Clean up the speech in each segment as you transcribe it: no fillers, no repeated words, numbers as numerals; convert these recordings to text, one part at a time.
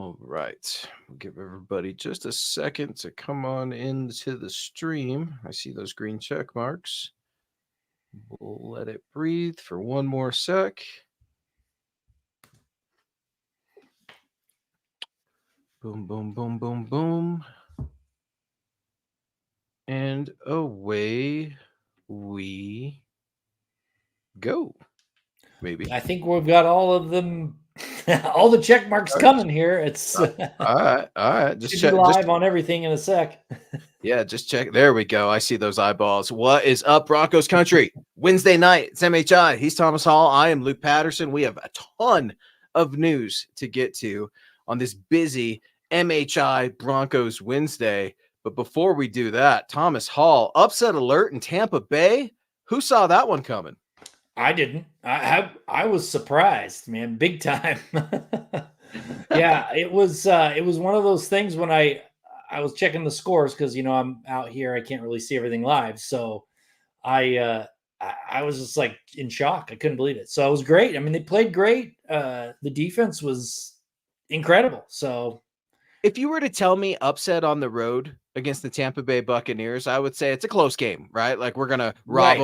All right. We'll give everybody just a second to come on into the stream. I see those green check marks. We'll let it breathe for one more sec. Boom, boom, boom, boom, boom. And away we go. Maybe. I think we've got all of them, all the check marks coming here. It's All right. All right. should be live on everything in a sec. Yeah, just check. There we go. I see those eyeballs. What is up, Broncos country? Wednesday night, it's MHI. He's Thomas Hall. I am Luke Patterson. We have a ton of news to get to on this busy MHI Broncos Wednesday. But before we do that, Thomas Hall, upset alert in Tampa Bay. Who saw that one coming? I didn't. I was surprised, man, big time. Yeah, it was one of those things when I was checking the scores because I'm out here, I can't really see everything live, so I was just like in shock. I couldn't believe it. So it was great. I mean, they played great. The defense was incredible. So if you were to tell me upset on the road against the Tampa Bay Buccaneers, I would say it's a close game, right? Like we're gonna rob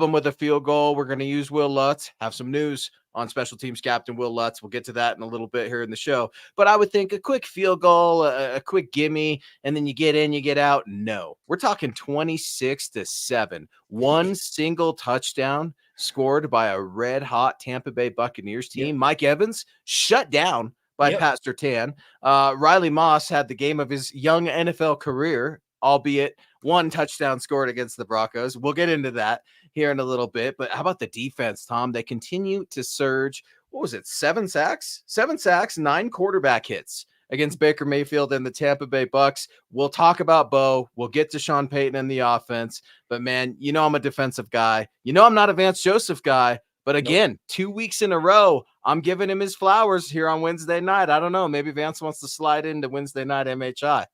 them with a field goal. We're gonna use Will Lutz. Have some news on special teams captain Will Lutz. We'll get to that in a little bit here in the show. But I would think a quick field goal, a quick gimme, and then you get in, you get out. No, we're talking 26-7. One single touchdown scored by a red hot Tampa Bay Buccaneers team. Yep. Mike Evans shut down by Pat Surtain. Riley Moss had the game of his young NFL career, albeit one touchdown scored against the Broncos. We'll get into that here in a little bit. But how about the defense, Tom? They continue to surge. What was it? 7 sacks? 7 sacks, 9 quarterback hits against Baker Mayfield and the Tampa Bay Bucks. We'll talk about Bo. We'll get to Sean Payton and the offense. But, man, I'm a defensive guy. I'm not a Vance Joseph guy. But again, 2 weeks in a row, I'm giving him his flowers here on Wednesday night. I don't know. Maybe Vance wants to slide into Wednesday night MHI.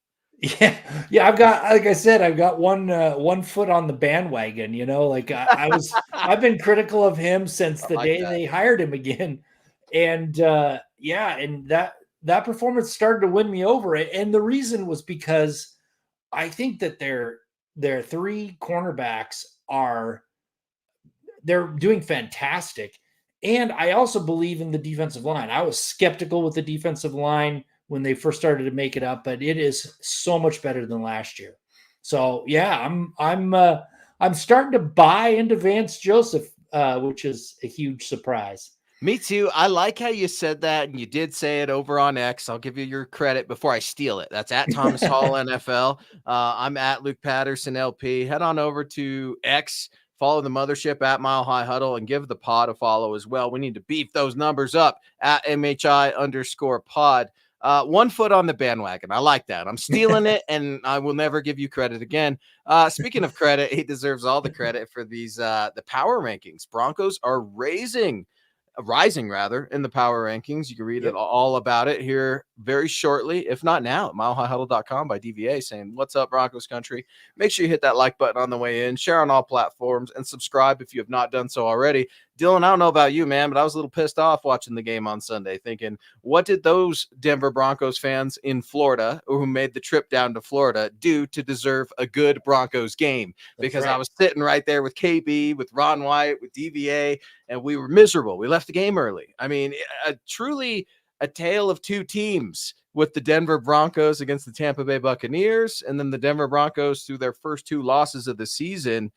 Yeah. I've got one foot on the bandwagon. I've been critical of him since the day they hired him again, and and that performance started to win me over. And the reason was because I think that their 3 cornerbacks they're doing fantastic. And I also believe in the defensive line. I was skeptical with the defensive line when they first started to make it up, but it is so much better than last year. So yeah, I'm starting to buy into Vance Joseph, which is a huge surprise. Me too. I like how you said that, and you did say it over on X. I'll give you your credit before I steal it. That's at Thomas Hall NFL. I'm at Luke Patterson LP. Head on over to X. Follow the mothership at Mile High Huddle and give the pod a follow as well. We need to beef those numbers up at MHI_pod. 1 foot on the bandwagon. I like that. I'm stealing it, and I will never give you credit again. Speaking of credit, he deserves all the credit for these the power rankings. Broncos are rising in the power rankings. You can read it all about it here very shortly, if not now, at milehighhuddle.com by DVA, saying, "What's up, Broncos country?" Make sure you hit that like button on the way in, share on all platforms, and subscribe if you have not done so already. Dylan, I don't know about you, man, but I was a little pissed off watching the game on Sunday, thinking, what did those Denver Broncos fans in Florida, or who made the trip down to Florida, do to deserve a good Broncos game? Because I was sitting right there with KB, with Ron White, with DVA, and we were miserable. We left the game early. I mean, truly a tale of two teams, with the Denver Broncos against the Tampa Bay Buccaneers, and then the Denver Broncos through their first 2 losses of the season.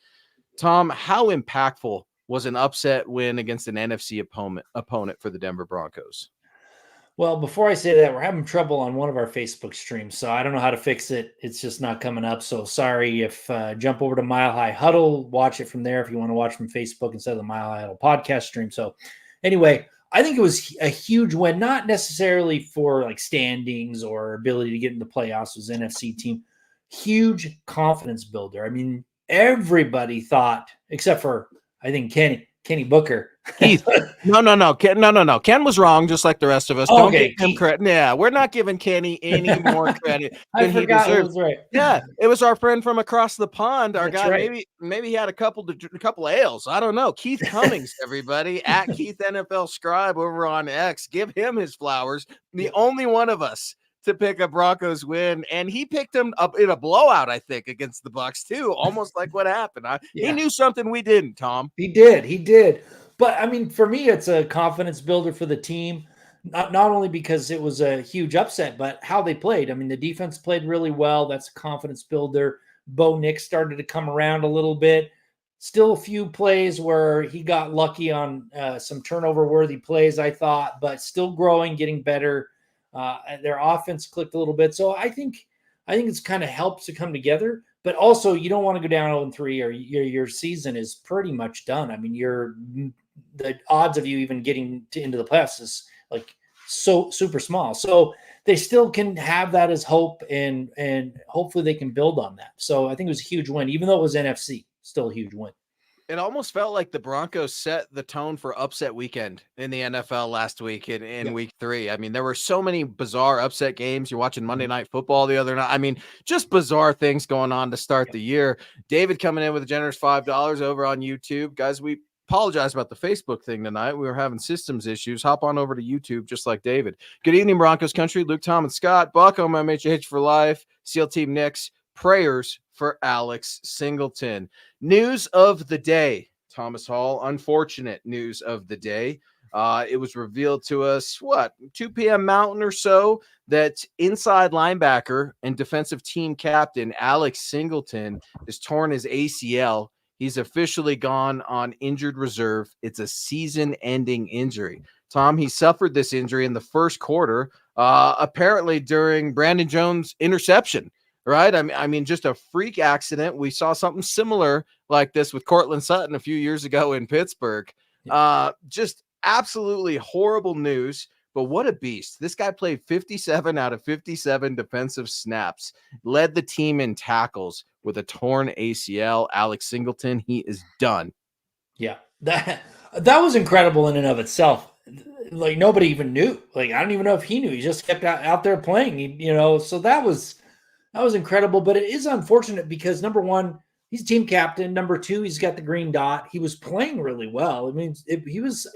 Tom, how impactful was an upset win against an NFC opponent for the Denver Broncos? Well, before I say that, we're having trouble on one of our Facebook streams, so I don't know how to fix it. It's just not coming up. So sorry. If jump over to Mile High Huddle, watch it from there if you want to watch from Facebook instead of the Mile High Huddle podcast stream. So anyway, I think it was a huge win, not necessarily for like standings or ability to get into the playoffs. It was an NFC team. Huge confidence builder. I mean, everybody thought, except for I think Kenny Booker, Keith. No. Ken was wrong, just like the rest of us. Don't give Okay, him credit. Yeah, we're not giving Kenny any more credit I than he forgot who deserves. was right. Yeah, it was our friend from across the pond. Our That's guy, right. maybe he had a couple ales. I don't know. Keith Cummings, everybody, at Keith NFL Scribe over on X. Give him his flowers. The only one of us to pick a Broncos win, and he picked him up in a blowout, I think, against the Bucks too. Almost like what happened. He knew something we didn't, Tom. He did. But I mean, for me, it's a confidence builder for the team. Not only because it was a huge upset, but how they played. I mean, the defense played really well. That's a confidence builder. Bo Nix started to come around a little bit. Still a few plays where he got lucky on some turnover-worthy plays, I thought, but still growing, getting better. Their offense clicked a little bit. So I think it's kind of helps to come together. But also, you don't want to go down 0-3 or your season is pretty much done. I mean, the odds of you even getting into the playoffs is like so super small. So they still can have that as hope, and hopefully they can build on that. So I think it was a huge win, even though it was NFC, still a huge win. It almost felt like the Broncos set the tone for upset weekend in the NFL last week in week 3. I mean, there were so many bizarre upset games. You're watching Monday Night Football the other night. I mean, just bizarre things going on to start the year. David coming in with a generous $5 over on YouTube. Guys, we apologize about the Facebook thing tonight. We were having systems issues. Hop on over to YouTube just like David. Good evening, Broncos country. Luke, Tom, and Scott. Buck on MHH for life. SEAL Team Knicks. Prayers for Alex Singleton. News of the day, Thomas Hall. Unfortunate news of the day. It was revealed to us, 2 p.m. Mountain or so, that inside linebacker and defensive team captain Alex Singleton has torn his ACL. He's officially gone on injured reserve. It's a season-ending injury. Tom, he suffered this injury in the first quarter, apparently during Brandon Jones' interception. Right. I mean, just a freak accident. We saw something similar like this with Cortland Sutton a few years ago in Pittsburgh. Just absolutely horrible news. But what a beast. This guy played 57 out of 57 defensive snaps, led the team in tackles with a torn ACL. Alex Singleton, he is done. Yeah, that was incredible in and of itself. Like, nobody even knew. Like, I don't even know if he knew. He just kept out there playing, so that was incredible. But it is unfortunate because, number one, he's team captain. Number two, he's got the green dot. He was playing really well. I mean,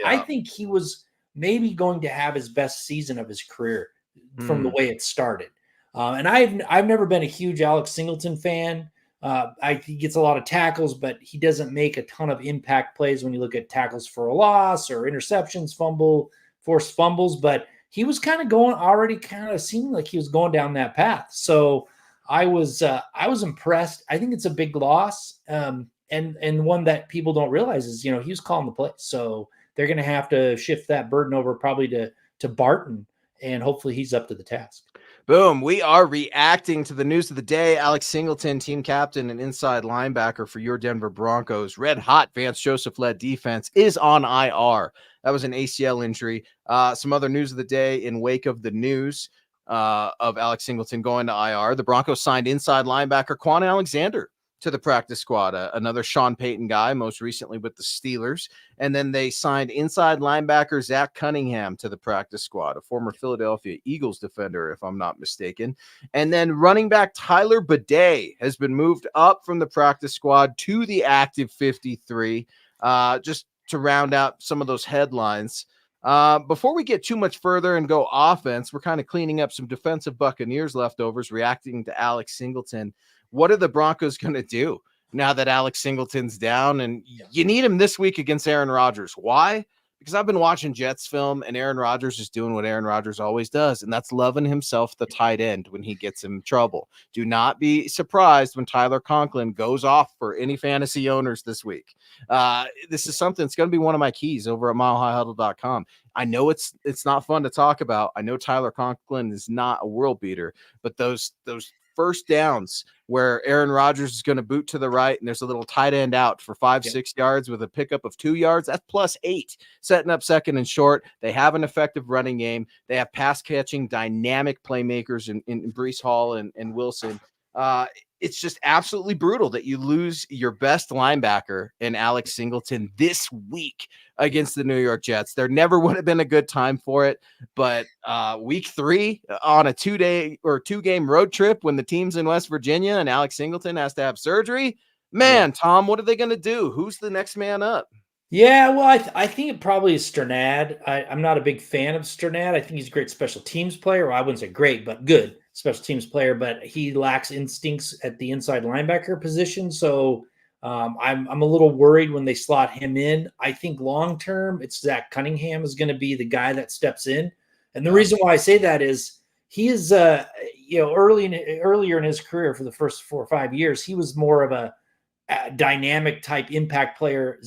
I think he was maybe going to have his best season of his career from the way it started. And I've never been a huge Alex Singleton fan. He gets a lot of tackles, but he doesn't make a ton of impact plays when you look at tackles for a loss or interceptions, forced fumbles. But he was kind of seeming like he was going down that path. So I was impressed. I think it's a big loss, and one that people don't realize is, he was calling the plays. So they're going to have to shift that burden over probably to Barton, and hopefully he's up to the task. Boom. We are reacting to the news of the day. Alex Singleton, team captain and inside linebacker for your Denver Broncos. Red hot Vance Joseph-led defense is on IR. That was an ACL injury. Some other news of the day in wake of the news of Alex Singleton going to IR. The Broncos signed inside linebacker Quan Alexander to the practice squad, another Sean Payton guy, most recently with the Steelers. And then they signed inside linebacker Zach Cunningham to the practice squad, a former Philadelphia Eagles defender, if I'm not mistaken. And then running back Tyler Bidet has been moved up from the practice squad to the active 53, just to round out some of those headlines. Before we get too much further and go offense, we're kind of cleaning up some defensive Buccaneers leftovers, reacting to Alex Singleton. What are the Broncos going to do now that Alex Singleton's down? And you need him this week against Aaron Rodgers. Why? Because I've been watching Jets film, and Aaron Rodgers is doing what Aaron Rodgers always does, and that's loving himself the tight end when he gets in trouble. Do not be surprised when Tyler Conklin goes off for any fantasy owners this week. This is something that's going to be one of my keys over at milehighhuddle.com. I know it's not fun to talk about. I know Tyler Conklin is not a world beater, but those first downs where Aaron Rodgers is going to boot to the right and there's a little tight end out for 5-6 yards with a pickup of 2 yards, that's +8, setting up second and short. They have an effective running game. They have pass catching dynamic playmakers in Breece Hall and Wilson. it's just absolutely brutal that you lose your best linebacker in Alex Singleton this week against the New York Jets. There never would have been a good time for it, but week 3 on a 2-game road trip when the team's in West Virginia and Alex Singleton has to have surgery, man, Tom, what are they going to do? Who's the next man up? Yeah, well, I think it probably is Sternad. I'm not a big fan of Sternad. I think he's a great special teams player. Well, I wouldn't say great, but good special teams player. But he lacks instincts at the inside linebacker position. So I'm a little worried when they slot him in. I think long term, it's Zach Cunningham is going to be the guy that steps in. And the reason why I say that is he is, earlier in his career for the first 4 or 5 years, he was more of a dynamic type impact player.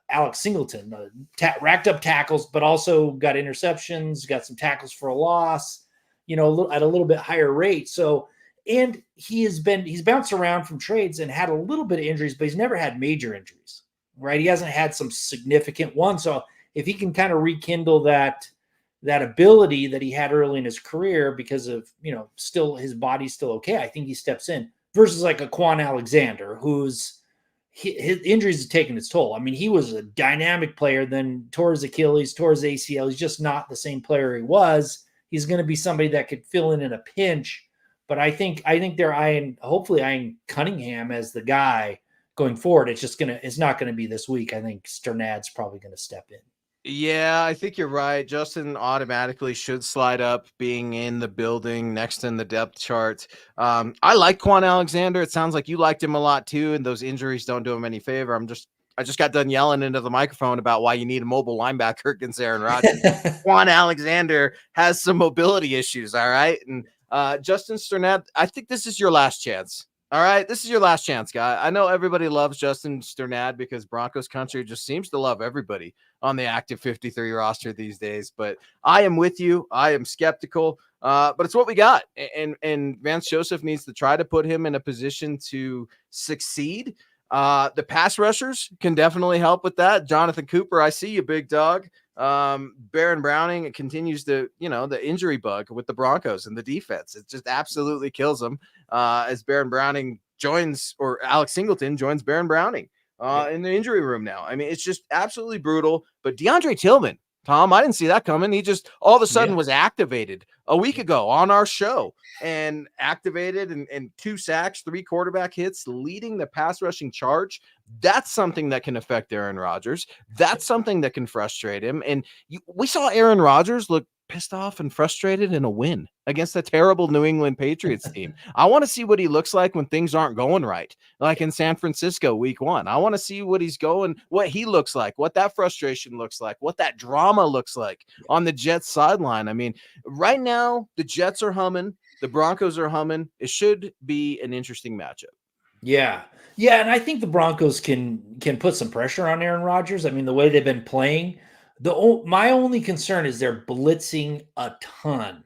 Alex Singleton racked up tackles, but also got interceptions, got some tackles for a loss, at a little bit higher rate. So, and he's bounced around from trades and had a little bit of injuries, but he's never had major injuries, right? He hasn't had some significant ones. So if he can kind of rekindle that ability that he had early in his career because of, still his body's still okay, I think he steps in. Versus like a Quan Alexander, his injuries have taken its toll. I mean, he was a dynamic player, then tore his Achilles, tore his ACL. He's just not the same player he was. He's going to be somebody that could fill in a pinch. But I think they're hopefully eyeing Cunningham as the guy going forward. It's not going to be this week. I think Sternad's probably going to step in. Yeah, I think you're right. Justin automatically should slide up being in the building next in the depth chart. I like Quan Alexander. It sounds like you liked him a lot too, and those injuries don't do him any favor. I just got done yelling into the microphone about why you need a mobile linebacker against Aaron Rodgers. Quan Alexander has some mobility issues, all right? And Justin Sternad, I think this is your last chance. All right, this is your last chance, guy. I know everybody loves Justin Sternad because Broncos country just seems to love everybody on the active 53 roster these days, but I am with you. I am skeptical, but it's what we got. And Vance Joseph needs to try to put him in a position to succeed. The pass rushers can definitely help with that. Jonathan Cooper, I see you, big dog. Baron Browning continues to, the injury bug with the Broncos and the defense. It just absolutely kills them as Baron Browning or Alex Singleton joins Baron Browning in the injury room now. I mean, it's just absolutely brutal. But DeAndre Tillman, Tom, I didn't see that coming. He just all of a sudden was activated a week ago on our show and activated and 2 sacks, 3 quarterback hits, leading the pass rushing charge. That's something that can affect Aaron Rodgers. That's something that can frustrate him. And we saw Aaron Rodgers look pissed off and frustrated in a win against a terrible New England Patriots team. I want to see what he looks like when things aren't going right, like in San Francisco week 1. I want to see what he looks like, what that frustration looks like, what that drama looks like on the Jets sideline. I mean, right now the Jets are humming, the Broncos are humming. It should be an interesting matchup. Yeah, and I think the Broncos can put some pressure on Aaron Rodgers. I mean, the way they've been playing, my only concern is they're blitzing a ton,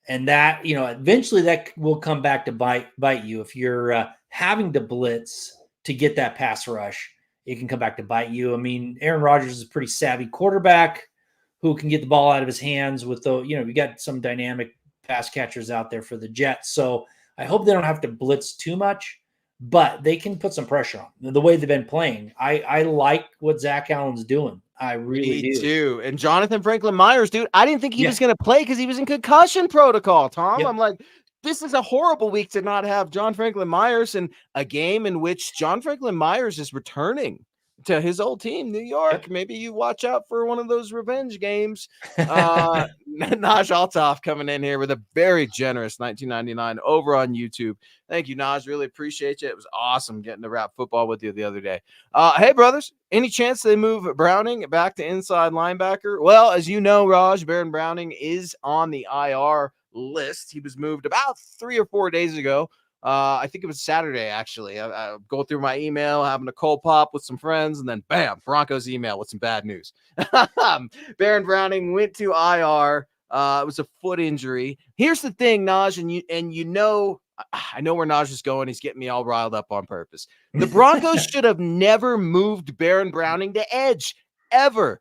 and that eventually that will come back to bite you if you're having to blitz to get that pass rush. It can come back to bite you. I mean, Aaron Rodgers is a pretty savvy quarterback who can get the ball out of his hands with we got some dynamic pass catchers out there for the Jets. So I hope they don't have to blitz too much, but they can put some pressure on the way they've been playing. I like what Zach Allen's doing. I really do. Too. And Jonathan Franklin Myers, dude, I didn't think he was going to play because he was in concussion protocol, Tom. I'm like, this is a horrible week to not have John Franklin Myers in a game in which John Franklin Myers is returning to his old team, New York. Maybe you watch out for one of those revenge games. Naj Althoff coming in here with a very generous $19.99 over on YouTube. Thank you, Naj. Really appreciate you. It was awesome getting to wrap football with you the other day. Hey, brothers, any chance they move Browning back to inside linebacker? Well, as you know, Raj, Baron Browning is on the IR list. He was moved about 3 or 4 days ago. I think it was Saturday, actually. I go through my email, having a cold pop with some friends, and then bam, Broncos email with some bad news. Baron Browning went to IR. It was a foot injury. Here's the thing, Naj, I know where Naj is going. He's getting me all riled up on purpose. The Broncos should have never moved Baron Browning to edge. Ever.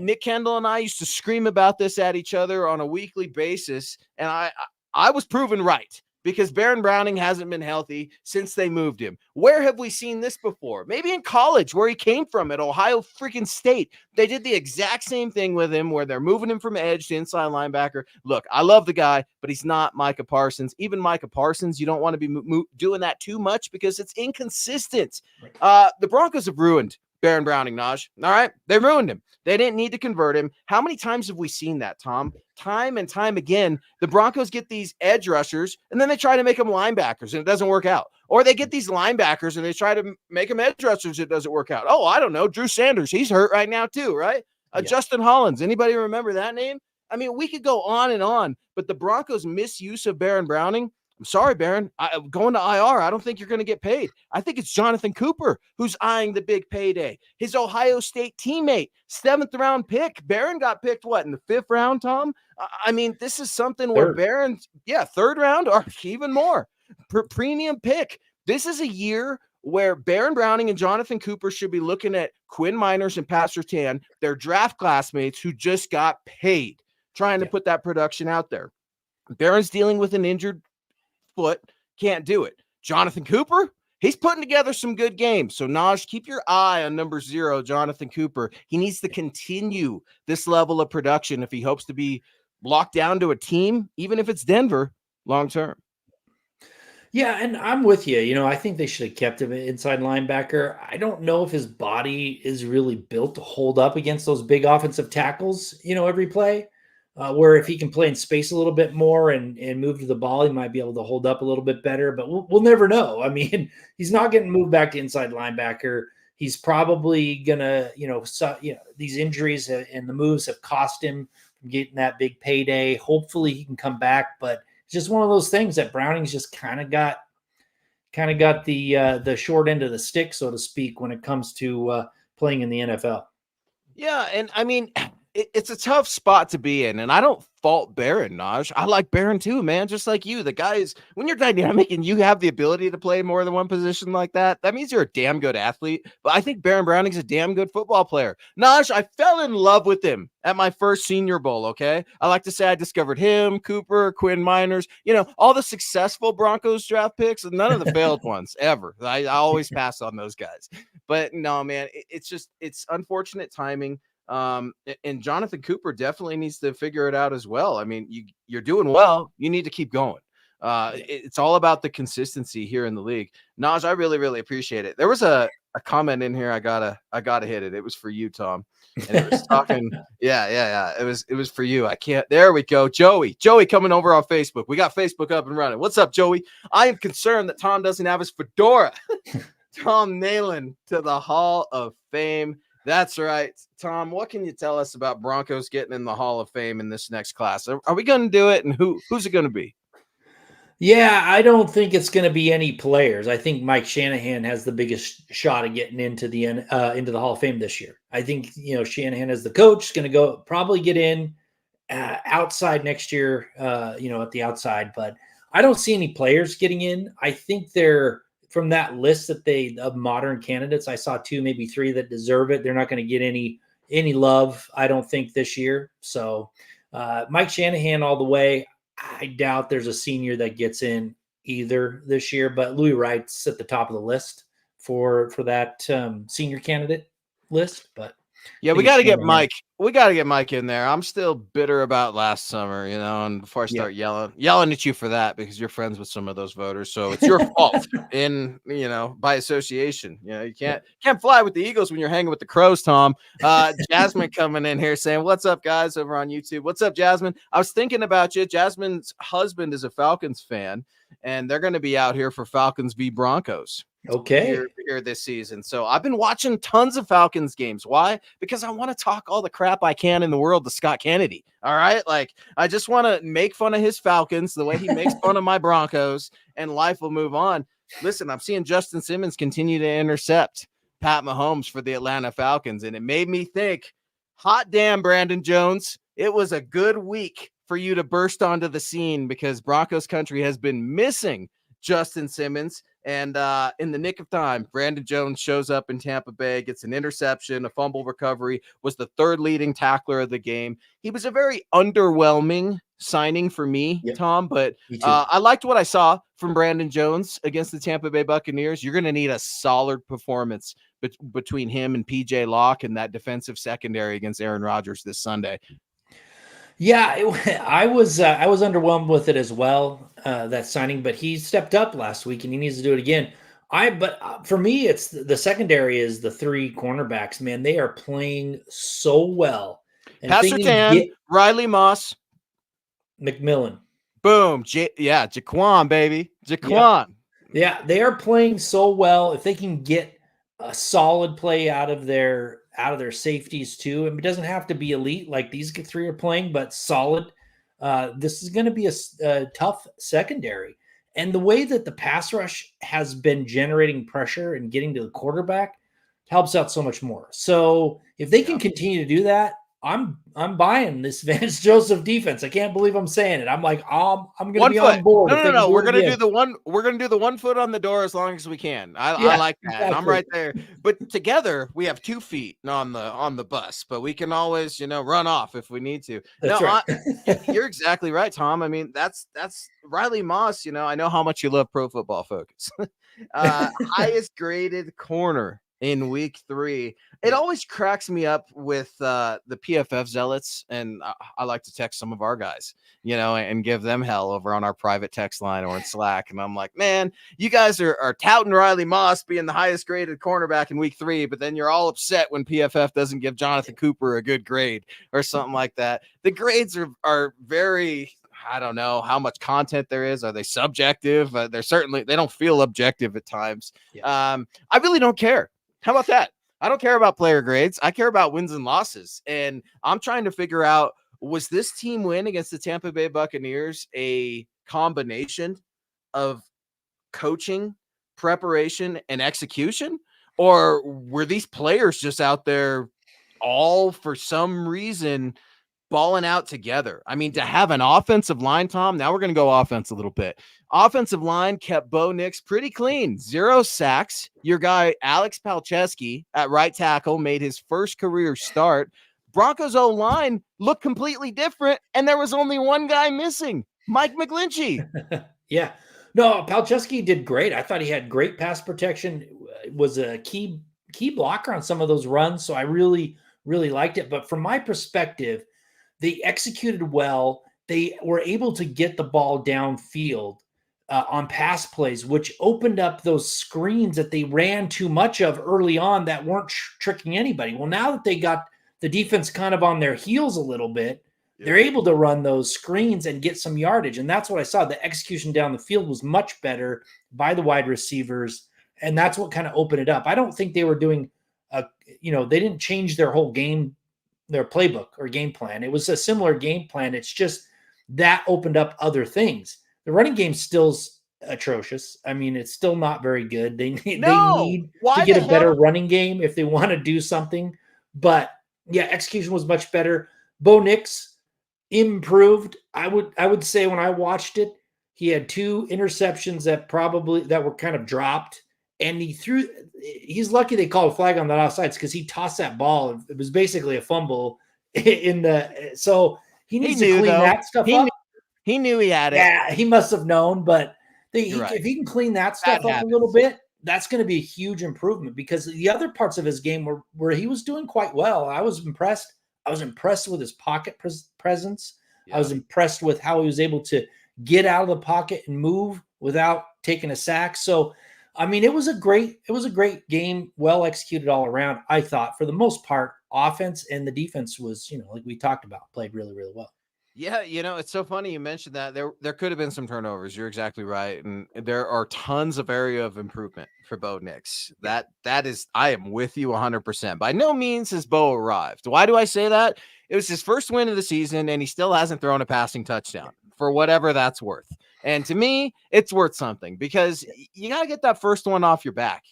Nick Kendall and I used to scream about this at each other on a weekly basis, and I was proven right. because Baron Browning hasn't been healthy since they moved him. Where have we seen this before? Maybe in college, where he came from at Ohio freaking State. They did the exact same thing with him, where they're moving him from edge to inside linebacker. Look, I love the guy, but he's not Micah Parsons. Even Micah Parsons, you don't want to be doing that too much because it's inconsistent. The Broncos have ruined Baron Browning, Naj. All right? They ruined him. They didn't need to convert him. How many times have we seen that, Tom? Time and time again, the Broncos get these edge rushers, and then they try to make them linebackers, and it doesn't work out. Or they get these linebackers, and they try to make them edge rushers, it doesn't work out. Oh, I don't know. Drew Sanders, he's hurt right now too, right? Justin Hollins, anybody remember that name? I mean, we could go on, but the Broncos' misuse of Baron Browning, I'm sorry, Baron. Going to IR, I don't think you're going to get paid. I think it's Jonathan Cooper who's eyeing the big payday. His Ohio State teammate, 7th round pick. Baron got picked, what, in the 5th round, Tom? I mean, this is something where Baron's, 3rd round or even more. Premium pick. This is a year where Baron Browning and Jonathan Cooper should be looking at Quinn Miners and Pat Surtain, their draft classmates who just got paid, trying to put that production out there. Baron's dealing with an injured foot, can't do it. Jonathan Cooper, he's putting together some good games. So Naj, keep your eye on number 0, Jonathan Cooper. He needs to continue this level of production if he hopes to be locked down to a team, even if it's Denver, long term. Yeah, and I'm with you. You know, I think they should have kept him inside linebacker. I don't know if his body is really built to hold up against those big offensive tackles, every play. Where if he can play in space a little bit more and move to the ball, he might be able to hold up a little bit better, but we'll never know. I mean, he's not getting moved back to inside linebacker. He's probably going to, these injuries and the moves have cost him from getting that big payday. Hopefully he can come back, but it's just one of those things that Browning's just kind of got the short end of the stick, so to speak, when it comes to playing in the NFL. Yeah, and I mean, it's a tough spot to be in, and I don't fault Baron, Naj. I like Baron too, man, just like you. The guy is, when you're dynamic and you have the ability to play more than one position like that, that means you're a damn good athlete. But I think Baron Browning's a damn good football player. Naj, I fell in love with him at my first Senior Bowl, okay? I like to say I discovered him, Cooper, Quinn Miners, all the successful Broncos draft picks, and none of the failed ones ever. I always pass on those guys. But no, man, it's unfortunate timing. And Jonathan Cooper definitely needs to figure it out as well. I mean, you're doing well. You need to keep going. It's all about the consistency here in the league. Naj, I really, really appreciate it. There was a comment in here. I gotta hit it. It was for you, Tom. And it was talking. Yeah. It was for you. I can't. There we go. Joey coming over on Facebook. We got Facebook up and running. What's up, Joey? I am concerned that Tom doesn't have his fedora. Tom Nalen to the Hall of Fame. That's right. Tom, what can you tell us about Broncos getting in the Hall of Fame in this next class? Are we going to do it, and who's it going to be? Yeah, I don't think it's going to be any players. I think Mike Shanahan has the biggest shot at getting into the Hall of Fame this year. I think, Shanahan as the coach is going to probably get in outside next year, at the outside, but I don't see any players getting in. I think they're, from that list of modern candidates, I saw 2, maybe 3 that deserve it. They're not going to get any love, I don't think, this year. So Mike Shanahan all the way. I doubt there's a senior that gets in either this year, but Louis Wright's at the top of the list for that senior candidate list. But yeah, we got to get Mike. We got to get Mike in there. I'm still bitter about last summer, and before I start yelling at you for that, because you're friends with some of those voters, so it's your fault by association. You can't fly with the Eagles when you're hanging with the Crows, Tom. Jasmine coming in here saying, "What's up, guys?" over on YouTube. What's up, Jasmine? I was thinking about you. Jasmine's husband is a Falcons fan, and they're going to be out here for Falcons v Broncos. Okay. Here this season. So I've been watching tons of Falcons games. Why? Because I want to talk all the crap I can in the world to Scott Kennedy. All right. Like, I just want to make fun of his Falcons the way he makes fun of my Broncos, and life will move on. Listen, I'm seeing Justin Simmons continue to intercept Pat Mahomes for the Atlanta Falcons. And it made me think, hot damn, Brandon Jones, it was a good week for you to burst onto the scene, because Broncos country has been missing Justin Simmons. And in the nick of time, Brandon Jones shows up in Tampa Bay, gets an interception, a fumble recovery, was the 3rd leading tackler of the game. He was a very underwhelming signing for me, Yep. Tom, but Me too. I liked what I saw from Brandon Jones against the Tampa Bay Buccaneers. You're going to need a solid performance between him and PJ Locke and that defensive secondary against Aaron Rodgers this Sunday. Yeah, I was underwhelmed with it as well, that signing, but he stepped up last week and he needs to do it again. For me, it's the secondary is the three cornerbacks. Man, they are playing so well. And if they can Pastertan, Riley Moss, McMillan, boom, Jaquan, baby, Jaquan. Yeah, they are playing so well. If they can get a solid play out of their safeties too, and it doesn't have to be elite like these three are playing, but solid. This is going to be a tough secondary, and the way that the pass rush has been generating pressure and getting to the quarterback helps out so much more. So if they can continue to do that, I'm buying this Vance Joseph defense. I can't believe I'm saying it. I'm like, I'm going to be on board. No. We're going to do the one. We're going to do the 1 foot on the door as long as we can. I like that. Exactly. I'm right there. But together we have 2 feet on the bus. But we can always, run off if we need to. That's right. You're exactly right, Tom. I mean, that's Riley Moss. I know how much you love Pro Football Focus. Highest graded corner in week 3. It always cracks me up with the PFF zealots, and I like to text some of our guys, and give them hell over on our private text line or in Slack. And I'm like, man, you guys are touting Riley Moss being the highest graded cornerback in week 3, but then you're all upset when PFF doesn't give Jonathan Cooper a good grade or something like that. The grades are very, I don't know how much content there is. Are they subjective? They don't feel objective at times. Yeah. I really don't care. How about that? I don't care about player grades. I care about wins and losses. And I'm trying to figure out, was this team win against the Tampa Bay Buccaneers a combination of coaching, preparation, and execution? Or were these players just out there all for some reason balling out together? I mean, to have an offensive line, Tom, now we're going to go offense a little bit. Offensive line kept Bo Nix pretty clean. 0 sacks. Your guy, Alex Palczewski, at right tackle, made his first career start. Broncos O-line looked completely different, and there was only one guy missing, Mike McGlinchey. Yeah. No, Palczewski did great. I thought he had great pass protection, was a key blocker on some of those runs, so I really, really liked it. But from my perspective, they executed well. They were able to get the ball downfield on pass plays, which opened up those screens that they ran too much of early on that weren't tricking anybody. Well, now that they got the defense kind of on their heels a little bit, they're able to run those screens and get some yardage. And that's what I saw. The execution down the field was much better by the wide receivers. And that's what kind of opened it up. I don't think they were doing, they didn't change their whole game, their playbook or game plan. It was a similar game plan. It's just that opened up other things. The running game still's atrocious. I mean, it's still not very good. They need to get a better running game if they want to do something. But yeah, execution was much better. Bo Nix improved. I would say when I watched it, he had 2 interceptions that were kind of dropped. And he's lucky they called a flag on that offsides because he tossed that ball. It was basically a fumble so he needs to clean that stuff up. He knew he had it. Yeah, he must have known, but if he can clean that stuff up a little bit, that's going to be a huge improvement because the other parts of his game where he was doing quite well. I was impressed. I was impressed with his pocket presence. Yeah. I was impressed with how he was able to get out of the pocket and move without taking a sack. So, I mean, it was a great game, well executed all around. I thought for the most part, offense and the defense was, like we talked about, played really, really well. Yeah, it's so funny you mentioned that. There could have been some turnovers. You're exactly right. And there are tons of area of improvement for Bo Nix. That is, I am with you 100%. By no means has Bo arrived. Why do I say that? It was his first win of the season, and he still hasn't thrown a passing touchdown for whatever that's worth. And to me, it's worth something because you got to get that first one off your back.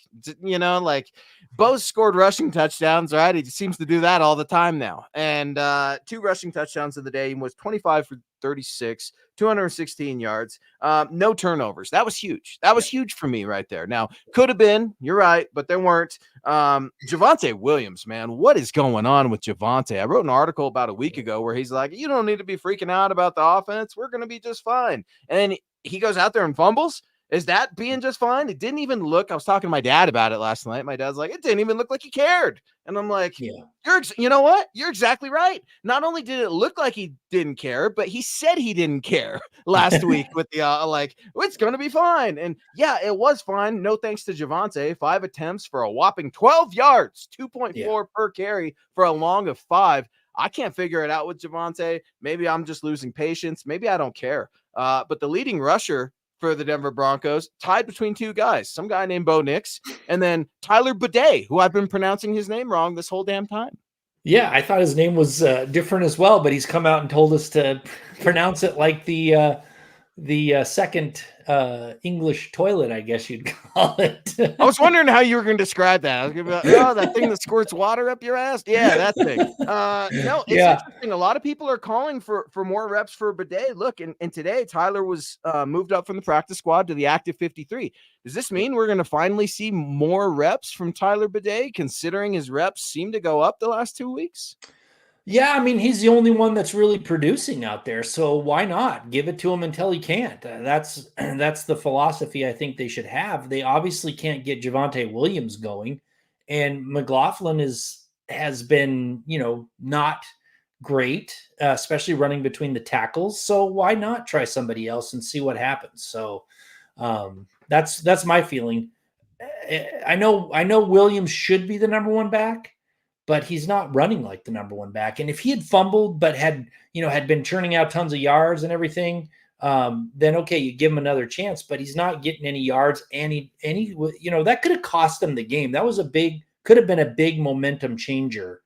Like Bo's scored rushing touchdowns, right? He seems to do that all the time now. And 2 rushing touchdowns of the day. He was 25 for 36, 216 yards, no turnovers. That was huge. That was huge for me right there. Now, could have been, you're right, but there weren't. Javonte Williams, man, what is going on with Javonte? I wrote an article about a week ago where he's like, you don't need to be freaking out about the offense. We're going to be just fine. And he goes out there and fumbles. Is that being just fine? It didn't even look. I was talking to my dad about it last night. My dad's like, it didn't even look like he cared. And I'm like, you know what? You're exactly right. Not only did it look like he didn't care, but he said he didn't care last week with the like, it's going to be fine. And yeah, it was fine. No thanks to Javonte. 5 attempts for a whopping 12 yards, 2.4 per carry for a long of 5. I can't figure it out with Javonte. Maybe I'm just losing patience. Maybe I don't care. But the leading rusher for the Denver Broncos, tied between 2 guys, some guy named Bo Nix, and then Tyler Bidet, who I've been pronouncing his name wrong this whole damn time. Yeah, I thought his name was different as well, but he's come out and told us to pronounce it like the second English toilet, I guess you'd call it. I was wondering how you were going to describe that. I was going to be like, oh, that thing that squirts water up your ass? Yeah, that thing. No, it's interesting. A lot of people are calling for more reps for Bidet. Look, and today Tyler was moved up from the practice squad to the active 53. Does this mean we're going to finally see more reps from Tyler Bidet, considering his reps seem to go up the last 2 weeks? Yeah, I mean, he's the only one that's really producing out there, so why not give it to him until he can't? That's the philosophy I think they should have. They obviously can't get Javonte Williams going, and McLaughlin has been, not great, especially running between the tackles. So why not try somebody else and see what happens? So that's my feeling. I know Williams should be the number 1 back, but he's not running like the number 1 back. And if he had fumbled, but had been churning out tons of yards and everything, then okay, you give him another chance, but he's not getting any yards. And that could have cost them the game. That was could have been a big momentum changer.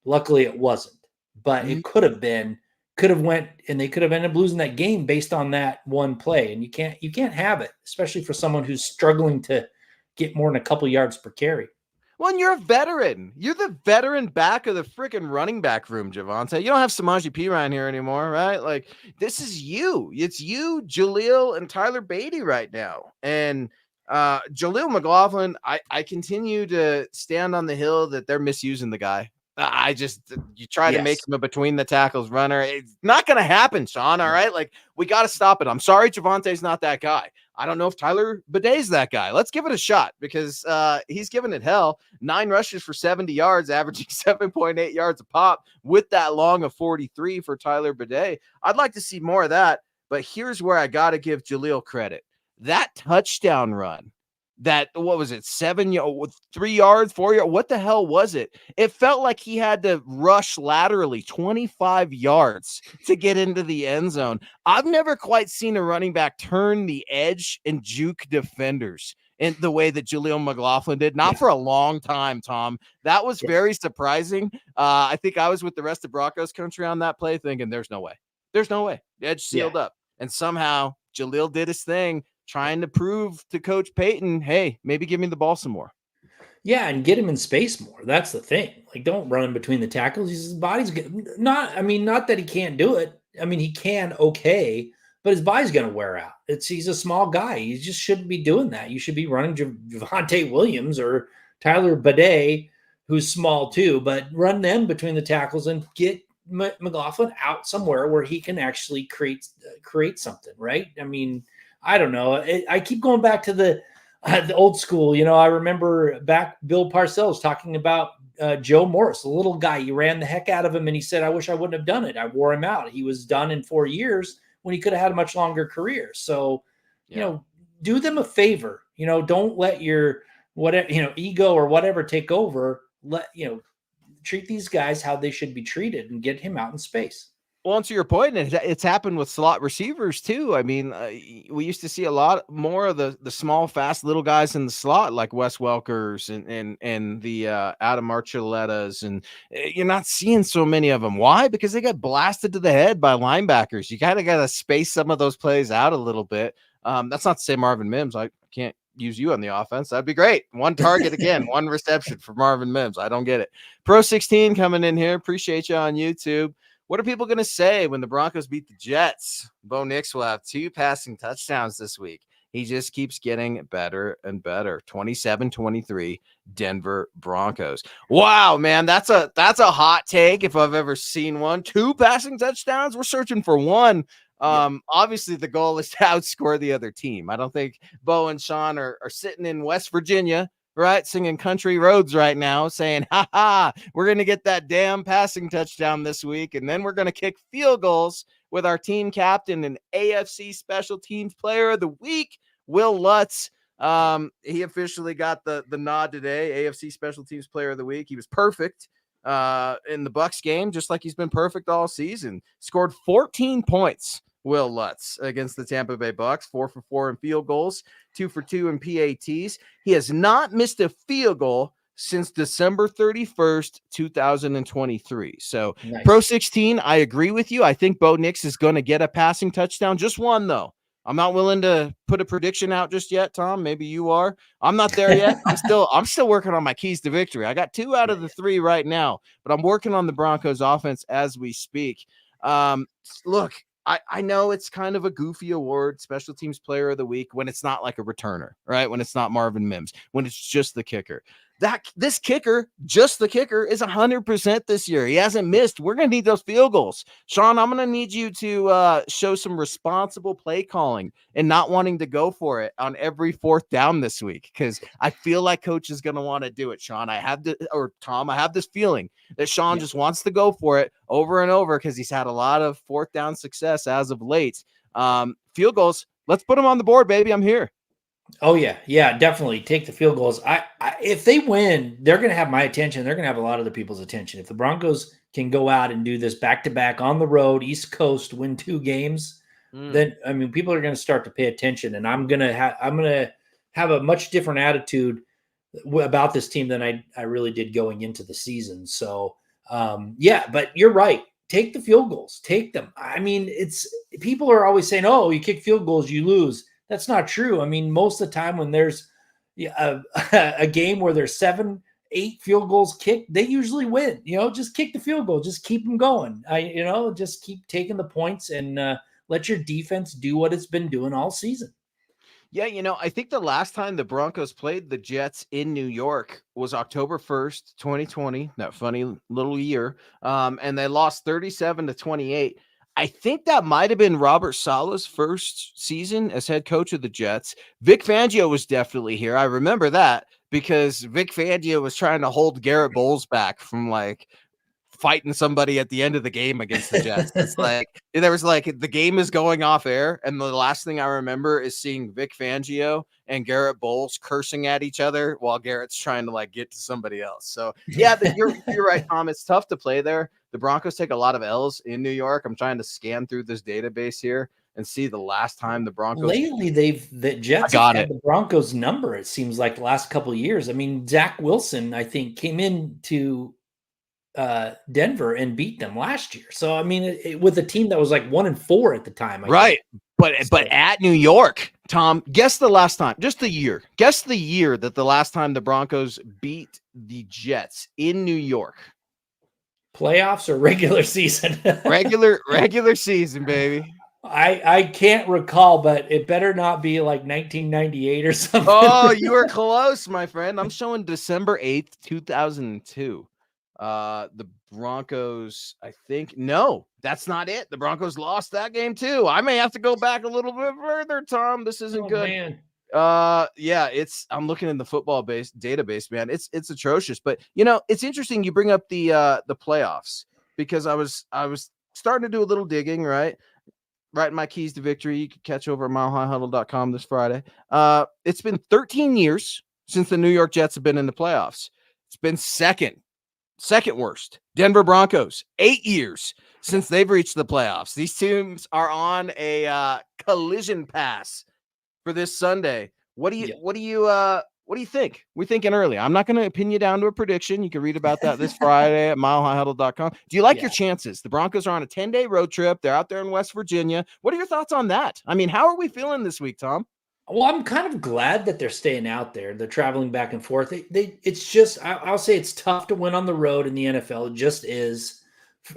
Luckily it wasn't, but it could have went, and they could have ended up losing that game based on that one play. And you can't have it, especially for someone who's struggling to get more than a couple yards per carry. Well, and you're a veteran. You're the veteran back of the freaking running back room, Javonte. You don't have Samaje Perine here anymore, right? Like, this is you. It's you, Jaleel, and Tyler Beatty right now. And Jaleel McLaughlin, I continue to stand on the hill that they're misusing the guy. You try to make him a between the tackles runner. It's not going to happen, Sean. All right. Like, we got to stop it. I'm sorry. Javonte's not that guy. I don't know if Tyler Bidet's that guy. Let's give it a shot because he's giving it hell. 9 rushes for 70 yards, averaging 7.8 yards a pop with that long of 43 for Tyler Bidet. I'd like to see more of that, but here's where I got to give Jaleel credit. That touchdown run, what was it, 3 yards, 4 yards? What the hell was it? It felt like he had to rush laterally 25 yards to get into the end zone. I've never quite seen a running back turn the edge and juke defenders in the way that Jaleel McLaughlin did. Not for a long time, Tom. That was very surprising. I think I was with the rest of Broncos country on that play thinking there's no way. There's no way. The edge sealed up. And somehow Jaleel did his thing, trying to prove to Coach Payton, hey, maybe give me the ball some more. Yeah, and get him in space more. That's the thing. Like, don't run him between the tackles. His body's not that he can't do it. I mean, he can, okay, but his body's going to wear out. He's a small guy. You just shouldn't be doing that. You should be running Javonte Williams or Tyler Bidet, who's small too, but run them between the tackles and get McLaughlin out somewhere where he can actually create something, right? I mean, I don't know. I keep going back to the old school. I remember back Bill Parcells talking about Joe Morris, a little guy. You ran the heck out of him, and he said, I wish I wouldn't have done it. I wore him out. He was done in 4 years when he could have had a much longer career. So, do them a favor. Don't let your ego or whatever take over. Treat these guys how they should be treated and get him out in space. Well, to your point, it's happened with slot receivers too. I mean, we used to see a lot more of the small, fast little guys in the slot, like Wes Welkers and the Adam Archuletas, and you're not seeing so many of them. Why? Because they got blasted to the head by linebackers. You kind of got to space some of those plays out a little bit. That's not to say Marvin Mims. I can't use you on the offense. That'd be great. 1 target again, 1 reception for Marvin Mims. I don't get it. Pro 16 coming in here. Appreciate you on YouTube. What are people going to say when the Broncos beat the Jets? Bo Nix will have 2 passing touchdowns this week. He just keeps getting better and better. 27-23 Denver Broncos. Wow, man, that's a hot take if I've ever seen one. 2 passing touchdowns. We're searching for 1. Obviously the goal is to outscore the other team. I don't think Bo and Sean are sitting in West Virginia, right, singing Country Roads right now, saying, we're going to get that damn passing touchdown this week, and then we're going to kick field goals with our team captain and AFC Special Teams Player of the Week, Will Lutz. He officially got the nod today, AFC Special Teams Player of the Week. He was perfect in the Bucs game, just like he's been perfect all season. Scored 14 points, Will Lutz, against the Tampa Bay Bucs, 4 for 4 in field goals, 2 for 2 in PATs. He has not missed a field goal since December 31st, 2023. So nice. Pro 16, I agree with you. I think Bo Nix is going to get a passing touchdown. Just 1, though. I'm not willing to put a prediction out just yet, Tom. Maybe you are. I'm not there yet. I'm still working on my keys to victory. I got 2 out of the 3 right now, but I'm working on the Broncos offense as we speak. Look, I know it's kind of a goofy award, Special Teams Player of the Week, when it's not like a returner, right? When it's not Marvin Mims, when it's just the kicker. This kicker, just the kicker, is 100% this year. He hasn't missed. We're going to need those field goals. Sean, I'm going to need you to show some responsible play calling and not wanting to go for it on every 4th down this week, because I feel like Coach is going to want to do it, Sean. Tom, I have this feeling that Sean just wants to go for it over and over because he's had a lot of 4th down success as of late. Field goals, let's put them on the board, baby. I'm here. Oh yeah, definitely take the field goals. If they win, they're going to have my attention. They're going to have a lot of the people's attention. If the Broncos can go out and do this back-to-back on the road, East Coast, win 2 games, then I mean, people are going to start to pay attention, and I'm going to have a much different attitude about this team than I really did going into the season. So but you're right. Take the field goals. Take them. I mean, people are always saying, "Oh, you kick field goals, you lose." That's not true. I mean, most of the time when there's a game where there's 7, 8 field goals kicked, they usually win. Just kick the field goal. Just keep them going. Just keep taking the points and let your defense do what it's been doing all season. Yeah, I think the last time the Broncos played the Jets in New York was October 1st, 2020, that funny little year, and they lost 37-28. I think that might have been Robert Saleh's first season as head coach of the Jets. Vic Fangio was definitely here. I remember that because Vic Fangio was trying to hold Garrett Bowles back from fighting somebody at the end of the game against the Jets. It's there was the game is going off air, and the last thing I remember is seeing Vic Fangio and Garrett Bowles cursing at each other while Garrett's trying to get to somebody else. So yeah, you're right, Tom. It's tough to play there. The Broncos take a lot of L's in New York. I'm trying to scan through this database here and see the last time the Broncos. Lately, the Jets have had the Broncos number. It seems like the last couple of years. I mean, Zach Wilson, I think, came into Denver and beat them last year. So I mean, with a team that was 1-4 at the time, right? But at New York, Tom, guess the last time, just the year. Guess the year that the last time the Broncos beat the Jets in New York. Playoffs or regular season? regular season, baby. I can't recall, but it better not be 1998 or something. Oh, you were close, my friend. I'm showing December 8th, 2002. The Broncos, I think, no, that's not it. The Broncos lost that game too. I may have to go back a little bit further, Tom. This isn't good. Man. I'm looking in the football database, man. It's atrocious. But it's interesting you bring up the playoffs, because I was starting to do a little digging, right? Writing my keys to victory. You can catch over at milehighhuddle.com this Friday. It's been 13 years since the New York Jets have been in the playoffs. It's been second worst. Denver Broncos, 8 years since they've reached the playoffs. These teams are on a collision pass for this Sunday. What do you think? We're thinking early. I'm not going to pin you down to a prediction. You can read about that this Friday at milehighhuddle.com. Do you like your chances? The Broncos are on a 10-day road trip. They're out there in West Virginia. What are your thoughts on that? I mean, how are we feeling this week, Tom? Well, I'm kind of glad that they're staying out there. They're traveling back and forth. It's just, I'll say it's tough to win on the road in the NFL. It just is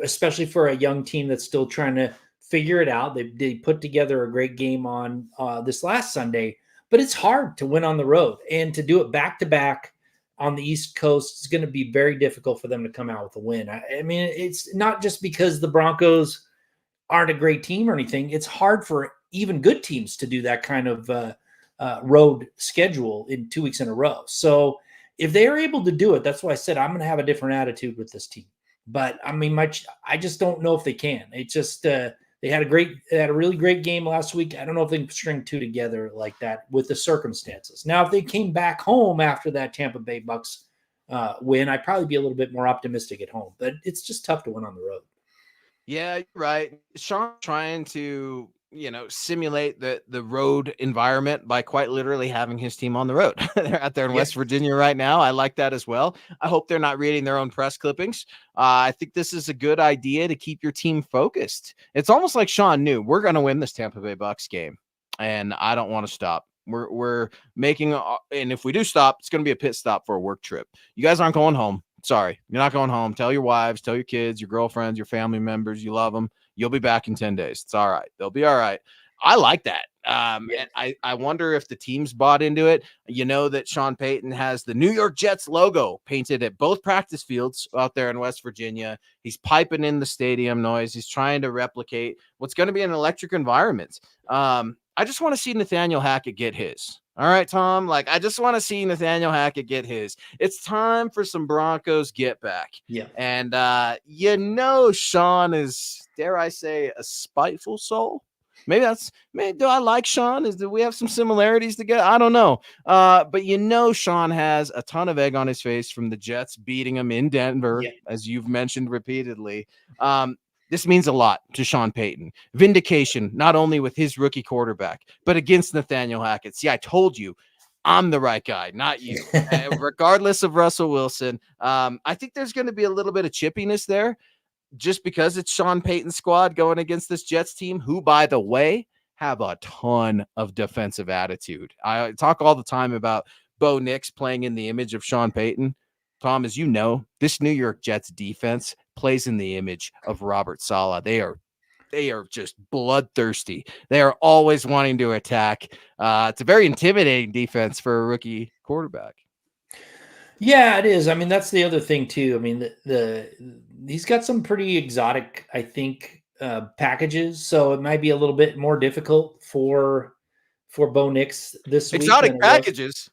especially for a young team that's still trying to figure it out. They put together a great game on this last Sunday, but it's hard to win on the road, and to do it back to back on the East Coast is going to be very difficult for them to come out with a win. I mean, it's not just because the Broncos aren't a great team or anything. It's hard for even good teams to do that kind of road schedule in 2 weeks in a row. So if they are able to do it, that's why I said I'm going to have a different attitude with this team. But I mean, I just don't know if they can. It just they had a really great game last week. I don't know if they can string two together like that with the circumstances. Now, if they came back home after that Tampa Bay Bucks win, I'd probably be a little bit more optimistic at home. But it's just tough to win on the road. Yeah, you're right. Sean trying to, simulate the road environment by quite literally having his team on the road. They're out there in West Virginia right now. I like that as well. I hope they're not reading their own press clippings. I think this is a good idea to keep your team focused. It's almost like Sean knew we're going to win this Tampa Bay Bucks game, and I don't want to stop. We're making, and if we do stop, it's going to be a pit stop for a work trip. You guys aren't going home. Sorry, you're not going home. Tell your wives, tell your kids, your girlfriends, your family members, you love them. You'll be back in 10 days. It's all right. They'll be all right. I like that. And I wonder if the team's bought into it. You know that Sean Payton has the New York Jets logo painted at both practice fields out there in West Virginia. He's piping in the stadium noise. He's trying to replicate what's going to be an electric environment. I just want to see Nathaniel Hackett get his. All right, Tom. I just want to see Nathaniel Hackett get his. It's time for some Broncos get back. Yeah. And, Sean is, dare I say, a spiteful soul. Maybe do I like Sean? Do we have some similarities together? I don't know. But Sean has a ton of egg on his face from the Jets beating him in Denver, as you've mentioned repeatedly. This means a lot to Sean Payton. Vindication, not only with his rookie quarterback, but against Nathaniel Hackett. See, I told you, I'm the right guy, not you. Regardless of Russell Wilson, I think there's going to be a little bit of chippiness there just because it's Sean Payton's squad going against this Jets team, who, by the way, have a ton of defensive attitude. I talk all the time about Bo Nix playing in the image of Sean Payton. Tom, as you know, this New York Jets defense plays in the image of Robert Saleh. They are just bloodthirsty. They are always wanting to attack. It's a very intimidating defense for a rookie quarterback. Yeah, it is. I mean, that's the other thing too. I mean, he's got some pretty exotic, I think, packages, so it might be a little bit more difficult for Bo Nix this week. Exotic packages.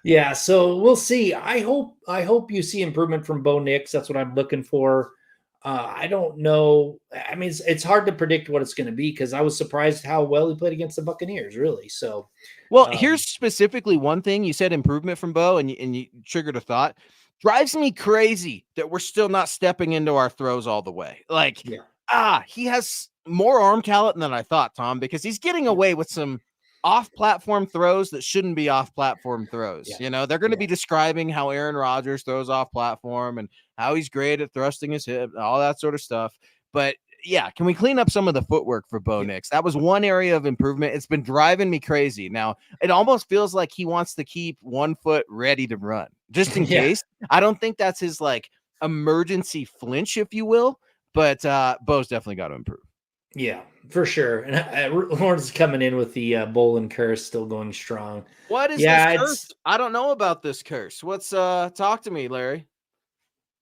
Yeah, so we'll see. I hope you see improvement from Bo Nix. That's what I'm looking for. I don't know. I mean, it's hard to predict what it's going to be because I was surprised how well he played against the Buccaneers, really. So, well, here's specifically one thing. You said improvement from Bo, and you triggered a thought. Drives me crazy that we're still not stepping into our throws all the way. He has more arm talent than I thought, Tom, because he's getting away with some off-platform throws that shouldn't be off-platform throws. They're going to be describing how Aaron Rodgers throws off-platform and how he's great at thrusting his hip, all that sort of stuff. But yeah, can we clean up some of the footwork for Bo Nix? That was one area of improvement. It's been driving me crazy. Now, it almost feels like he wants to keep one foot ready to run, just in case. I don't think that's his emergency flinch, if you will, but Bo's definitely got to improve. Yeah, for sure. And Lawrence is coming in with the Bolin curse still going strong. What is this curse? I don't know about this curse. What's talk to me, Larry?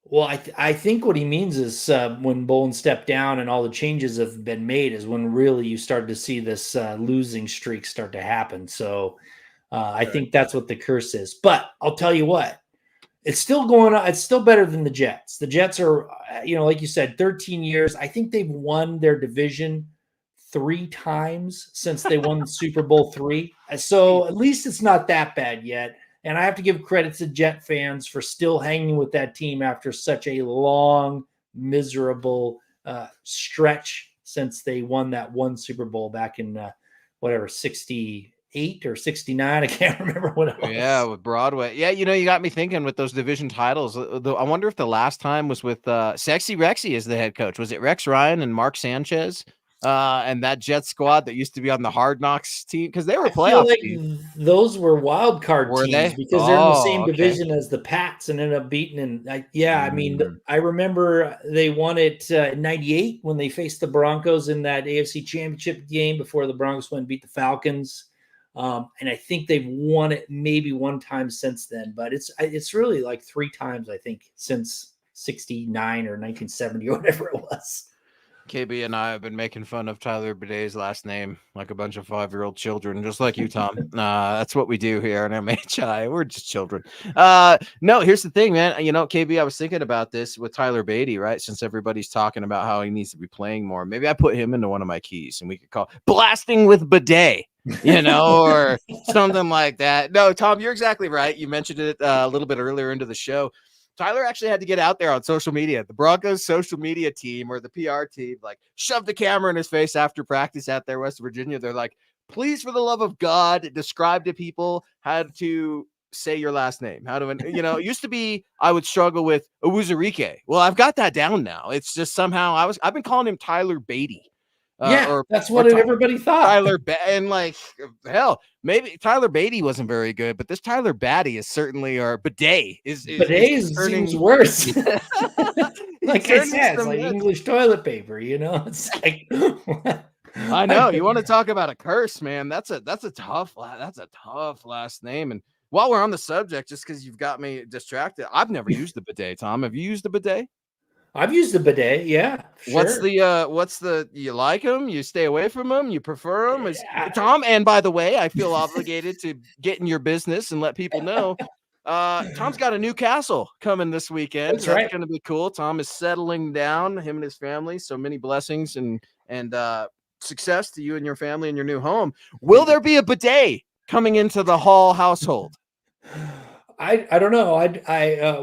Well, I think what he means is when Bolin stepped down and all the changes have been made is when really you start to see this losing streak start to happen. So I think that's what the curse is. But I'll tell you what, it's still going on. It's still better than the Jets. The Jets are, like you said, 13 years. I think they've won their division 3 times since they won Super Bowl III. So at least it's not that bad yet. And I have to give credit to Jet fans for still hanging with that team after such a long, miserable stretch since they won that one Super Bowl back in 68 or 69. I can't remember what it was. Yeah, with Broadway. Yeah, you got me thinking with those division titles. I wonder if the last time was with Sexy Rexy as the head coach. Was it Rex Ryan and Mark Sanchez? and that Jet squad that used to be on the Hard Knocks team because they were I feel playoff like team. those were wild card Were teams they? because they're in the Oh, same okay. division as the Pats and ended up beating. And I mean, Mm. I remember they won it in '98 when they faced the Broncos in that AFC Championship game before the Broncos went and beat the Falcons. And I think they've won it maybe one time since then, but it's really like 3 times I think since '69 or 1970 or whatever it was. KB and I have been making fun of Tyler Badet's last name like a bunch of 5-year-old children, just like you, Tom. That's what we do here in MHI. We're just children. No, here's the thing, man. You know, KB, I was thinking about this with Tyler Badie, right? Since everybody's talking about how he needs to be playing more, maybe I put him into one of my keys and we could call Blasting with Bidet, you know, or something like that. No, Tom, you're exactly right. You mentioned it a little bit earlier into the show. Tyler actually had to get out there on social media. The Broncos social media team or the PR team, like, shoved the camera in his face after practice out there, West Virginia. They're like, please, for the love of God, describe to people how to say your last name. How to, it used to be I would struggle with Owuzurike. Well, I've got that down now. It's just somehow I've been calling him Tyler Beatty. Yeah, that's what everybody thought. Tyler and like hell, maybe Tyler Beatty wasn't very good, but this Tyler Batty is certainly, or Bidet is turning, seems worse. Like I turning said, it's some like heads. English toilet paper, you know. It's like I know you want to talk about a curse, man. That's a tough last name. And while we're on the subject, just because you've got me distracted, I've never used the bidet. Tom, have you used the bidet? I've used the bidet, yeah. What's Sure. the you like them? You stay away from them? You prefer them? Is Tom? And by the way, I feel obligated to get in your business and let people know. Tom's got a new castle coming this weekend. That's right. Going to be cool. Tom is settling down, him and his family. So many blessings and success to you and your family and your new home. Will there be a bidet coming into the Hall household? I don't know.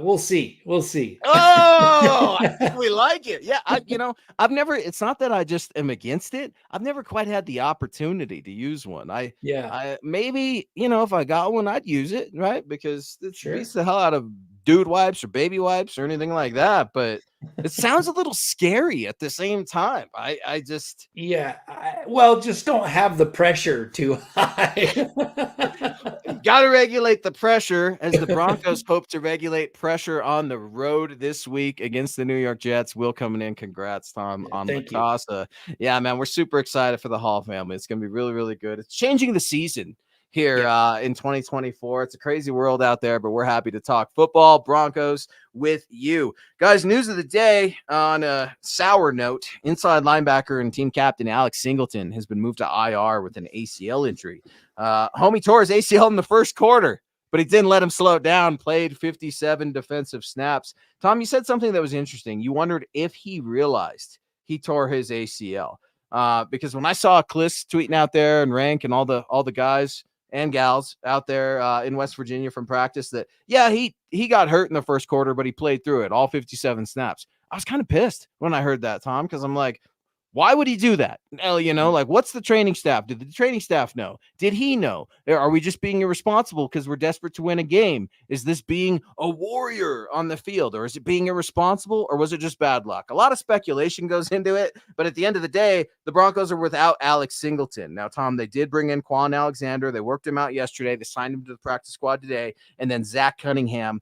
We'll see. We'll see. Oh, I think we like it. Yeah, I've never. It's not that I just am against it. I've never quite had the opportunity to use one. I maybe if I got one, I'd use it, right? Because it beats the hell out of dude wipes or baby wipes or anything like that. But it sounds a little scary at the same time. I just just don't have the pressure too high. Got to regulate the pressure as the Broncos hope to regulate pressure on the road this week against the New York Jets. Will coming in. Congrats, Tom, on La Casa. Yeah, man, we're super excited for the Hall family. It's going to be really, really good. It's changing the season here in 2024. It's a crazy world out there, but we're happy to talk football, Broncos with you. Guys, news of the day on a sour note, inside linebacker and team captain Alex Singleton has been moved to IR with an ACL injury. Homie tore his ACL in the first quarter, but he didn't let him slow it down, played 57 defensive snaps. Tom, you said something that was interesting. You wondered if he realized he tore his ACL. Because when I saw Kliss tweeting out there and Rank and all the guys and gals out there in West Virginia from practice that, he got hurt in the first quarter, but he played through it, all 57 snaps. I was kind of pissed when I heard that, Tom, because I'm like, why would he do that? Like, what's the training staff? Did the training staff know? Did he know? Are we just being irresponsible because we're desperate to win a game? Is this being a warrior on the field, or is it being irresponsible, or was it just bad luck? A lot of speculation goes into it, but at the end of the day, the Broncos are without Alex Singleton. Now, Tom, they did bring in Quan Alexander. They worked him out yesterday. They signed him to the practice squad today, and then Zach Cunningham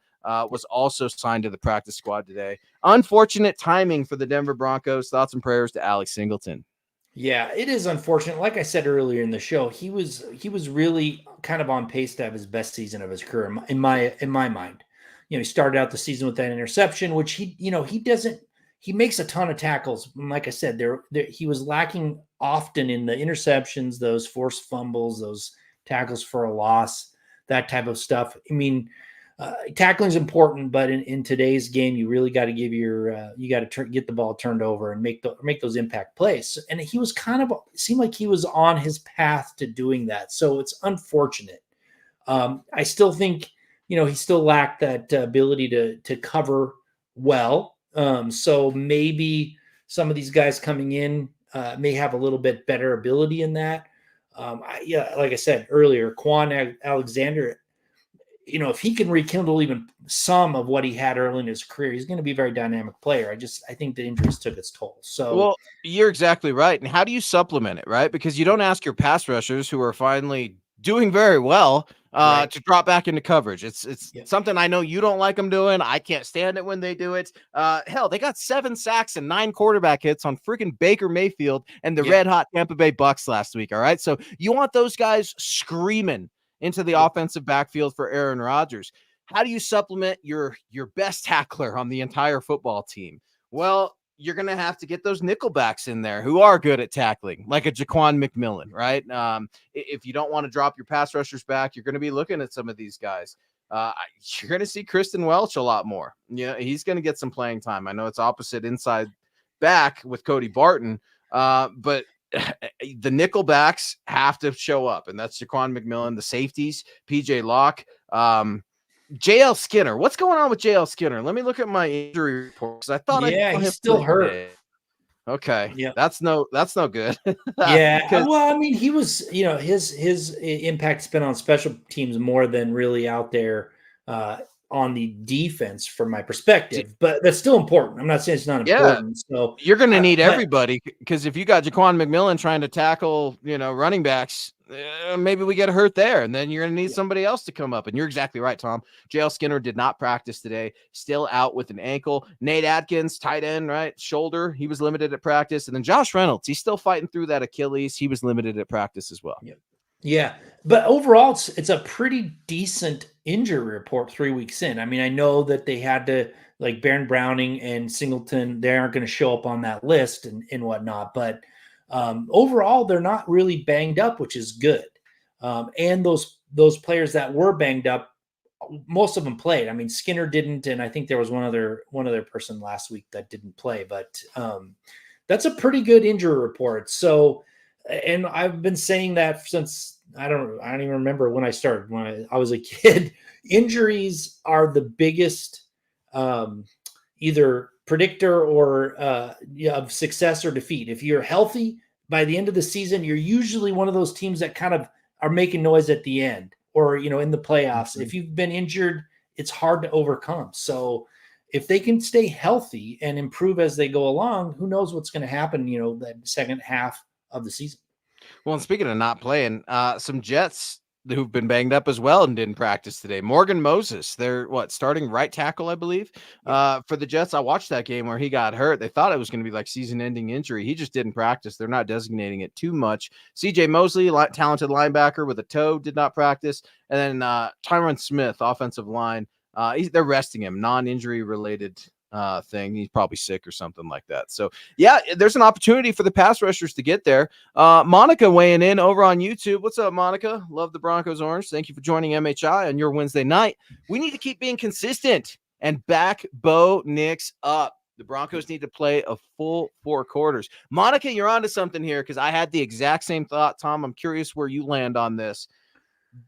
was also signed to the practice squad today. Unfortunate timing for the Denver Broncos. Thoughts and prayers to Alex Singleton. Yeah, it is unfortunate. Like I said earlier in the show, he was really kind of on pace to have his best season of his career in my mind. He started out the season with that interception, which he makes a ton of tackles. Like I said, he was lacking often in the interceptions, those forced fumbles, those tackles for a loss, that type of stuff. I mean, tackling is important, but in today's game, you really got to give get the ball turned over and make those impact plays. And he was seemed like he was on his path to doing that. So it's unfortunate. I still think, he still lacked that ability to cover well. So maybe some of these guys coming in may have a little bit better ability in that. Like I said earlier, Quan Alexander, if he can rekindle even some of what he had early in his career, he's going to be a very dynamic player. I think the injuries took its toll. So, well, you're exactly right. And how do you supplement it, right? Because you don't ask your pass rushers who are finally doing very well to drop back into coverage. It's something I know you don't like them doing. I can't stand it when they do it. Hell, they got 7 sacks and 9 quarterback hits on freaking Baker Mayfield and the red hot Tampa Bay Bucks last week. All right. So you want those guys screaming into the offensive backfield for Aaron Rodgers. How do you supplement your best tackler on the entire football team? Well, you're going to have to get those nickelbacks in there who are good at tackling, like a Jaquan McMillan, right? If you don't want to drop your pass rushers back, you're going to be looking at some of these guys. You're going to see Kristen Welch a lot more. He's going to get some playing time. I know it's opposite inside back with Cody Barton, but the nickelbacks have to show up, and that's Jaquan McMillan, the safeties, PJ Locke, JL Skinner. What's going on with JL Skinner? Let me look at my injury report because I thought he's still hurt. Today. Okay. Yeah. That's no good. Yeah. Well, I mean, he was, his impact's been on special teams more than really out there on the defense from my perspective, but that's still important. I'm not saying it's not important. So you're going to need everybody, because if you got Jaquan McMillan trying to tackle, running backs, maybe we get hurt there, and then you're going to need somebody else to come up. And you're exactly right, Tom. JL Skinner did not practice today, still out with an ankle. Nate Atkins, tight end, right? Shoulder, he was limited at practice. And then Josh Reynolds, he's still fighting through that Achilles. He was limited at practice as well. Yeah. But overall, it's a pretty decent injury report 3 weeks in. I mean, I know that they had to, like Baron Browning and Singleton, they aren't going to show up on that list and whatnot. But overall, they're not really banged up, which is good. And those players that were banged up, most of them played. I mean, Skinner didn't, and I think there was one other person last week that didn't play. But that's a pretty good injury report. So, and I've been saying that since I don't even remember when I started. When I was a kid, injuries are the biggest either predictor or of success or defeat. If you're healthy by the end of the season, you're usually one of those teams that kind of are making noise at the end, or in the playoffs. Mm-hmm. If you've been injured, it's hard to overcome. So if they can stay healthy and improve as they go along, who knows what's going to happen, that second half of the season. Well, and speaking of not playing, some Jets who've been banged up as well and didn't practice today. Morgan Moses, they're starting right tackle, I believe, for the Jets. I watched that game where he got hurt. They thought it was going to be like season-ending injury. He just didn't practice. They're not designating it too much. CJ Mosley, talented linebacker with a toe, did not practice. And then Tyron Smith, offensive line, they're resting him, non-injury related thing. He's probably sick or something like that. So yeah, there's an opportunity for the pass rushers to get there. Monica weighing in over on YouTube. What's up, Monica? Love the Broncos orange. Thank you for joining MHI on your Wednesday night. We need to keep being consistent and back Bo Nix up. The Broncos need to play a full 4 quarters. Monica, you're onto something here, because I had the exact same thought. Tom, I'm curious where you land on this.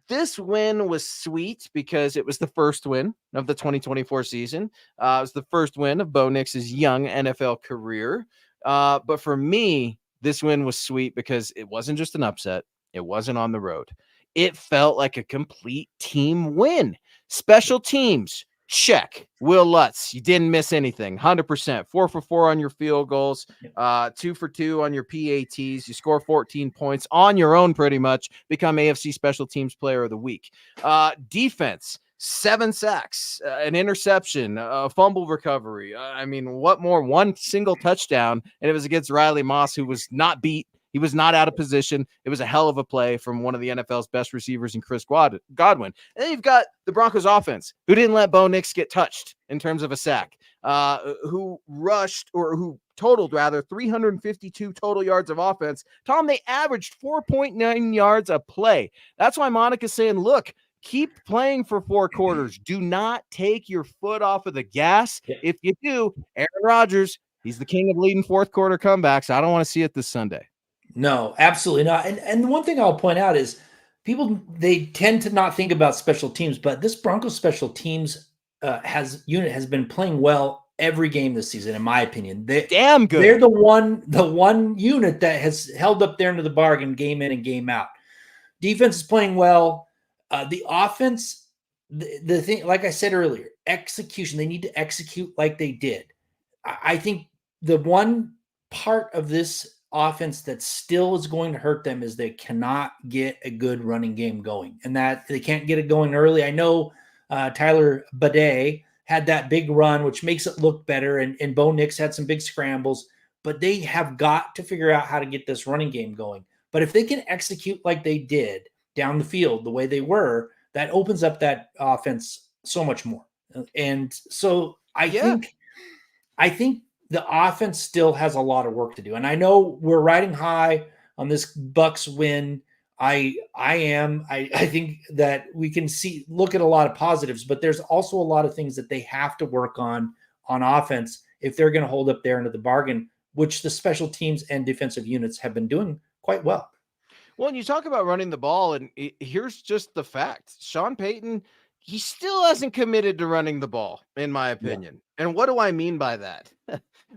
This win was sweet because it was the first win of the 2024 season. It was the first win of Bo Nix's young NFL career. But for me, this win was sweet because it wasn't just an upset. It wasn't on the road. It felt like a complete team win. Special teams, check. Will Lutz, you didn't miss anything. 100%. 4 for 4 on your field goals. 2 for 2 on your PATs. You score 14 points on your own, pretty much. Become AFC Special Teams Player of the Week. Defense, 7 sacks, an interception, a fumble recovery. I mean, what more? 1 single touchdown, and it was against Riley Moss, who was not beat. He was not out of position. It was a hell of a play from one of the NFL's best receivers in Chris Godwin. And then you've got the Broncos offense, who didn't let Bo Nix get touched in terms of a sack, who totaled 352 total yards of offense. Tom, they averaged 4.9 yards a play. That's why Monica's saying, look, keep playing for 4 quarters. Do not take your foot off of the gas. If you do, Aaron Rodgers, he's the king of leading 4th quarter comebacks. I don't want to see it this Sunday. No, absolutely not. And the one thing I'll point out is people, they tend to not think about special teams, but this Broncos special teams unit has been playing well every game this season, in my opinion. Damn good. They're the one unit that has held up there into the bargain game in and game out. Defense is playing well. The offense the thing, like I said earlier, execution. They need to execute like they did. I think the one part of this offense that still is going to hurt them is they cannot get a good running game going, and that they can't get it going early. I know Tyler Bidet had that big run, which makes it look better, and Bo Nix had some big scrambles, but they have got to figure out how to get this running game going. But if they can execute like they did down the field, the way they were, that opens up that offense so much more. And so I think the offense still has a lot of work to do. And I know we're riding high on this Bucks win. I think that we can look at a lot of positives, but there's also a lot of things that they have to work on offense if they're going to hold up their end of the bargain, which the special teams and defensive units have been doing quite well. Well, and you talk about running the ball, and here's just the fact. Sean Payton, he still hasn't committed to running the ball, in my opinion. Yeah. And what do I mean by that?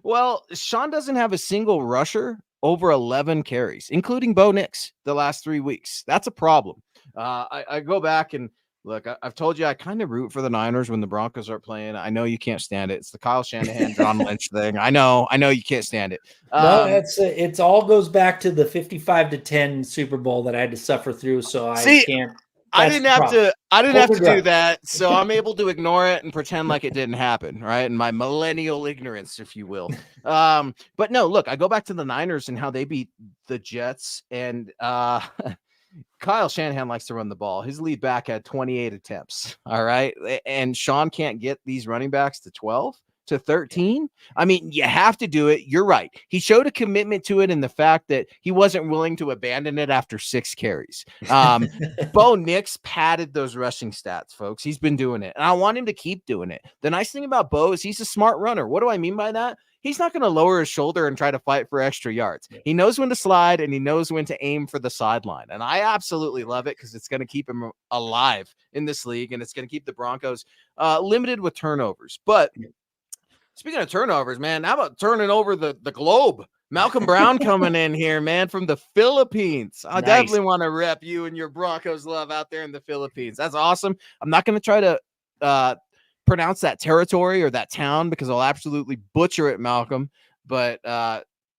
Well, Sean doesn't have a single rusher over 11 carries, including Bo Nix, the last 3 weeks. That's a problem. I go back and look, I've told you I kind of root for the Niners when the Broncos are playing. I know you can't stand it. It's the Kyle Shanahan, John Lynch thing. I know you can't stand it. No, it's all goes back to the 55-10 Super Bowl that I had to suffer through. So I can't. I didn't have to do that, so I'm able to ignore it and pretend like it didn't happen, right? And my millennial ignorance, if you will. But no, look, I go back to the Niners and how they beat the Jets, and Kyle Shanahan likes to run the ball. His lead back had 28 attempts, all right? And Sean can't get these running backs to 12, to 13. I mean, you have to do it. You're right. He showed a commitment to it in the fact that he wasn't willing to abandon it after 6 carries. Bo Nix padded those rushing stats, folks. He's been doing it, and I want him to keep doing it. The nice thing about Bo is he's a smart runner. What do I mean by that? He's not going to lower his shoulder and try to fight for extra yards. He knows when to slide, and he knows when to aim for the sideline. And I absolutely love it because it's going to keep him alive in this league, and it's going to keep the Broncos limited with turnovers. But speaking of turnovers, man, how about turning over the globe? Malcolm Brown coming in here, man, from the Philippines. I definitely want to rep you and your Broncos love out there in the Philippines. That's awesome. I'm not going to try to pronounce that territory or that town because I'll absolutely butcher it, Malcolm. But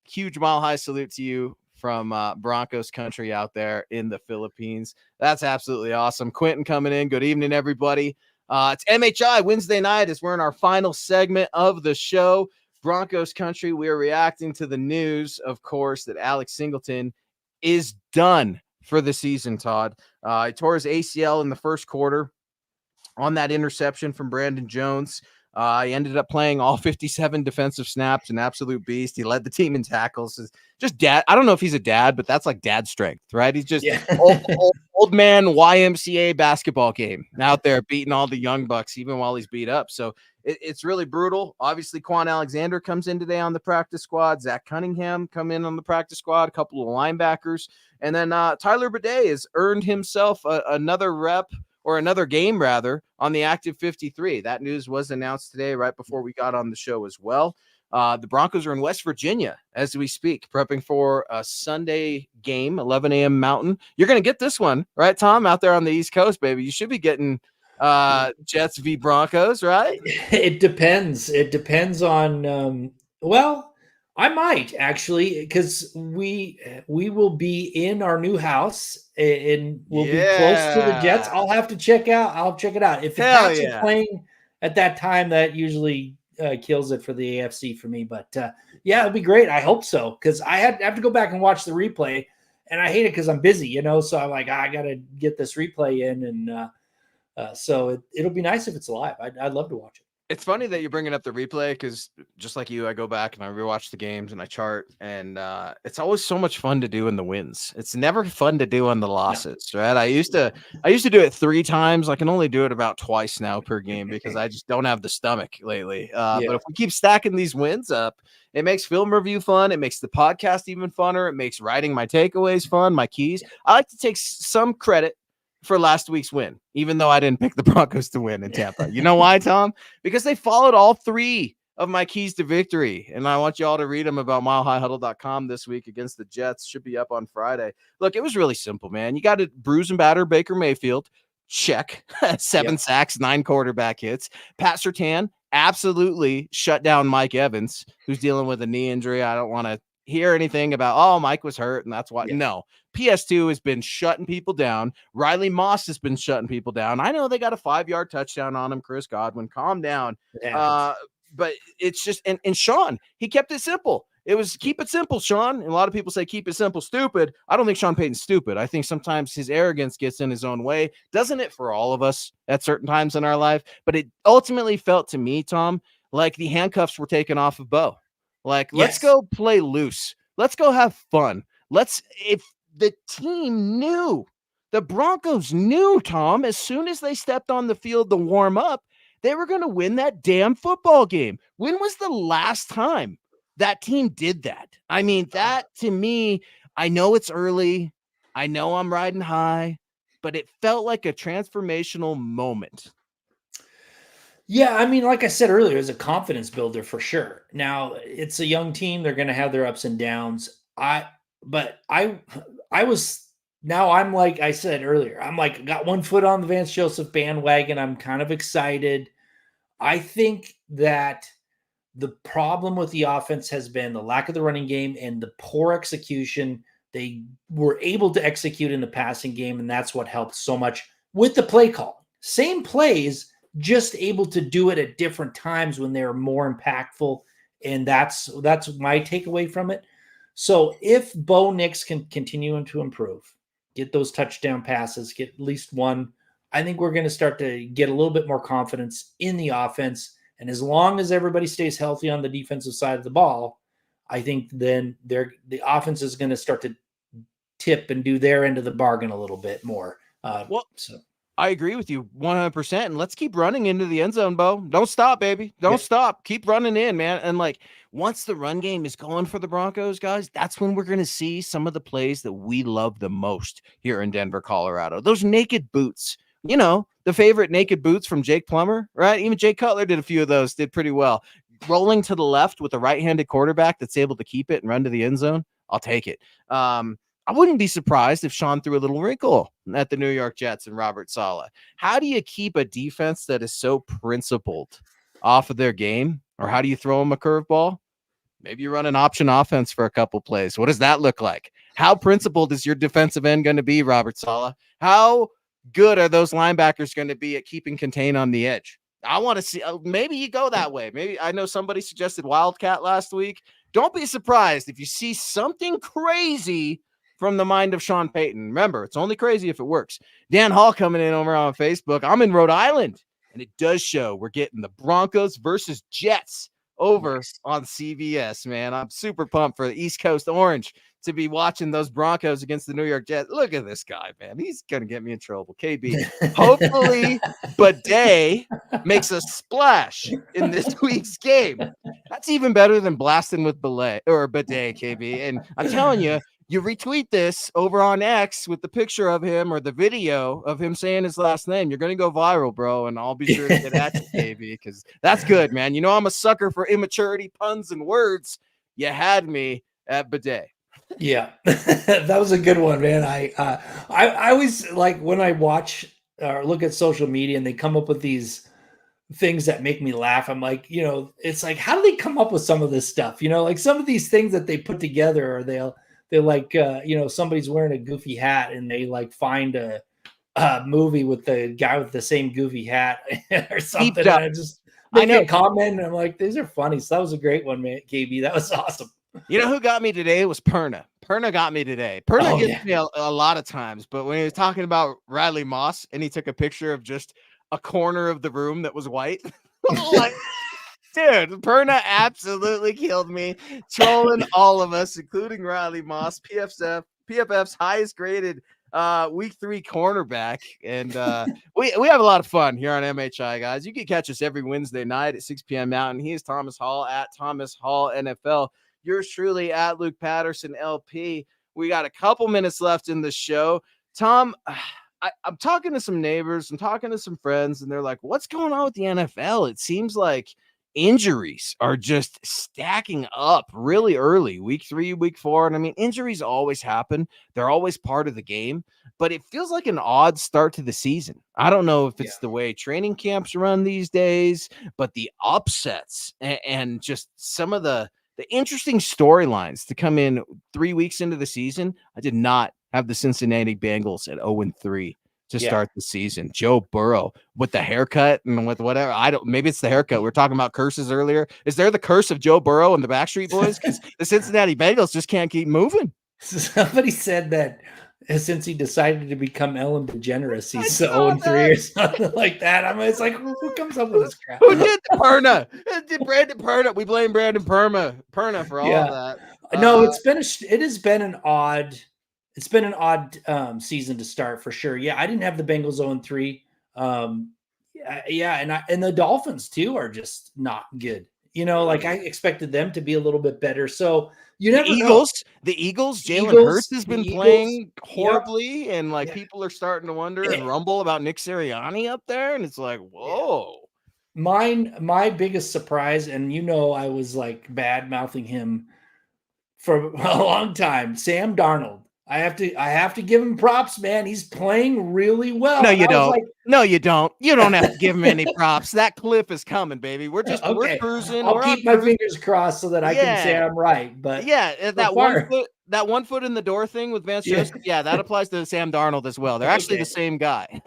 huge Mile High salute to you from Broncos country out there in the Philippines. That's absolutely awesome. Quentin coming in. Good evening, everybody. It's MHI Wednesday night as we're in our final segment of the show. Broncos country, we are reacting to the news, of course, that Alex Singleton is done for the season, Todd. He tore his ACL in the first quarter on that interception from Brandon Jones. He ended up playing all 57 defensive snaps, an absolute beast. He led the team in tackles. Just dad. I don't know if he's a dad, but that's like dad strength, right? He's just old man YMCA basketball game out there beating all the young bucks, even while he's beat up. So it's really brutal. Obviously, Quan Alexander comes in today on the practice squad. Zach Cunningham come in on the practice squad, a couple of linebackers. And then Tyler Bidet has earned himself another rep, or another game rather, on the active 53. That news was announced today right before we got on the show as well. The Broncos are in West Virginia as we speak, prepping for a Sunday game, 11 a.m. Mountain. You're going to get this one, right, Tom, out there on the East Coast, baby. You should be getting Jets v. Broncos, right? It depends. It depends on, I might actually, because we will be in our new house and we'll be close to the Jets. I'll have to check out. I'll check it out. If the Pats are playing at that time, that usually kills it for the AFC for me. But it'll be great. I hope so, because I have to go back and watch the replay, and I hate it because I'm busy, So I'm like, I got to get this replay in, and so it'll be nice if it's live. I'd love to watch it. It's funny that you're bringing up the replay because just like you, I go back and I rewatch the games and I chart, and it's always so much fun to do in the wins. It's never fun to do on the losses, right? I used to do it 3 times. I can only do it about twice now per game because I just don't have the stomach lately. But if we keep stacking these wins up, it makes film review fun. It makes the podcast even funner. It makes writing my takeaways fun, my keys. I like to take some credit for last week's win, even though I didn't pick the Broncos to win in Tampa. You know why, Tom? Because they followed all 3 of my keys to victory. And I want you all to read them about milehighhuddle.com this week against the Jets. Should be up on Friday. Look, it was really simple, man. You got to bruise and batter Baker Mayfield, check. 7 Yep. sacks, 9 quarterback hits. Pat Surtain absolutely shut down Mike Evans, who's dealing with a knee injury. I don't want to hear anything about, oh, Mike was hurt and that's why. Yeah. No, PS2 has been shutting people down. Riley Moss has been shutting people down. I know they got a 5-yard touchdown on him. Chris Godwin, calm down. It happens. But it's just, and Sean, he kept it simple. It was keep it simple, Sean. And a lot of people say keep it simple, stupid. I don't think Sean Payton's stupid. I think sometimes his arrogance gets in his own way, doesn't it, for all of us at certain times in our life? But it ultimately felt to me, Tom, like the handcuffs were taken off of Bo. Like, let's go play loose. Let's go have fun. If the team knew, the Broncos knew, Tom, as soon as they stepped on the field to warm up, they were going to win that damn football game. When was the last time that team did that? I mean, that to me, I know it's early. I know I'm riding high, but it felt like a transformational moment. Yeah, I mean, like I said earlier, it's a confidence builder for sure. Now, it's a young team; they're going to have their ups and downs. But I was now. I'm like I said earlier. I'm like got one foot on the Vance Joseph bandwagon. I'm kind of excited. I think that the problem with the offense has been the lack of the running game and the poor execution. They were able to execute in the passing game, and that's what helped so much with the play call. Same plays, just able to do it at different times when they're more impactful. And that's my takeaway from it. So if Bo Nix can continue to improve, get those touchdown passes, get at least one, I think we're going to start to get a little bit more confidence in the offense. And as long as everybody stays healthy on the defensive side of the ball, I think then the offense is going to start to tip and do their end of the bargain a little bit more. I agree with you 100%. And let's keep running into the end zone, Bo. Don't stop, baby. Don't stop. Keep running in, man. And like once the run game is going for the Broncos, guys, that's when we're going to see some of the plays that we love the most here in Denver, Colorado. Those naked boots, the favorite naked boots from Jake Plummer, right? Even Jake Cutler did a few of those, did pretty well. Rolling to the left with a right-handed quarterback that's able to keep it and run to the end zone. I'll take it. I wouldn't be surprised if Sean threw a little wrinkle at the New York Jets and Robert Saleh. How do you keep a defense that is so principled off of their game? Or how do you throw them a curveball? Maybe you run an option offense for a couple plays. What does that look like? How principled is your defensive end going to be, Robert Saleh? How good are those linebackers going to be at keeping contain on the edge? I want to see, maybe you go that way. Maybe I know somebody suggested Wildcat last week. Don't be surprised if you see something crazy from the mind of Sean Payton. Remember, it's only crazy if it works. Dan Hall coming in over on Facebook. I'm in Rhode Island, and it does show we're getting the Broncos versus Jets over on CBS, man. I'm super pumped for the East Coast Orange to be watching those Broncos against the New York Jets. Look at this guy, man. He's going to get me in trouble. KB, hopefully Bidet makes a splash in this week's game. That's even better than blasting with Bidet, KB. And I'm telling you, you retweet this over on X with the picture of him or the video of him saying his last name. You're going to go viral, bro. And I'll be sure to get at you, KB, because that's good, man. I'm a sucker for immaturity, puns, and words. You had me at Bidet. Yeah, that was a good one, man. I always like when I watch or look at social media and they come up with these things that make me laugh. I'm like, it's like, how do they come up with some of this stuff? Like some of these things that they put together, or they're like, somebody's wearing a goofy hat and they like find a movie with the guy with the same goofy hat or something. And I just make a comment and I'm like, these are funny. So that was a great one, man. KB, that was awesome. You know who got me today? It was Perna. Perna got me today. Perna gets me a lot of times, but when he was talking about Riley Moss and he took a picture of just a corner of the room that was white, like, dude, Perna absolutely killed me, trolling all of us, including Riley Moss, PFF's highest graded week 3 cornerback. And we have a lot of fun here on MHI, guys. You can catch us every Wednesday night at 6 p.m. Mountain. He is Thomas Hall at Thomas Hall NFL. Yours truly at Luke Patterson LP. We got a couple minutes left in the show. Tom, I'm talking to some neighbors, I'm talking to some friends, and they're like, what's going on with the NFL? It seems like injuries are just stacking up really early, week 3, week 4. And I mean, injuries always happen. They're always part of the game, but it feels like an odd start to the season. I don't know if it's the way training camps run these days, but the upsets and just some of the interesting storylines to come in 3 weeks into the season. I did not have the Cincinnati Bengals at 0-3 to start the season. Joe Burrow with the haircut and with whatever. Maybe it's the haircut. We were talking about curses earlier. Is there the curse of Joe Burrow and the Backstreet Boys? Because the Cincinnati Bengals just can't keep moving. Somebody said that since he decided to become Ellen DeGeneres, he's 0-3 or something like that. I mean, it's like, who comes up with this crap? Who did the Perna? Did Brandon Perna? We blame Brandon Perna for all of that. No, it has been an odd season to start for sure. Yeah, I didn't have the Bengals 0-3. And the Dolphins too are just not good. Like I expected them to be a little bit better. So you never know. The Eagles, Jalen Hurts has been playing horribly, and people are starting to wonder and rumble about Nick Sirianni up there, and it's like, whoa. My biggest surprise, and I was like bad mouthing him for a long time. Sam Darnold. I have to give him props, man. He's playing really well. No, you don't. No, you don't. You don't have to give him any props. That cliff is coming, baby. We're cruising. I'll keep my fingers crossed so that I can say I'm right. But that 1 foot in the door thing with Vance Joseph, that applies to Sam Darnold as well. They're actually the same guy.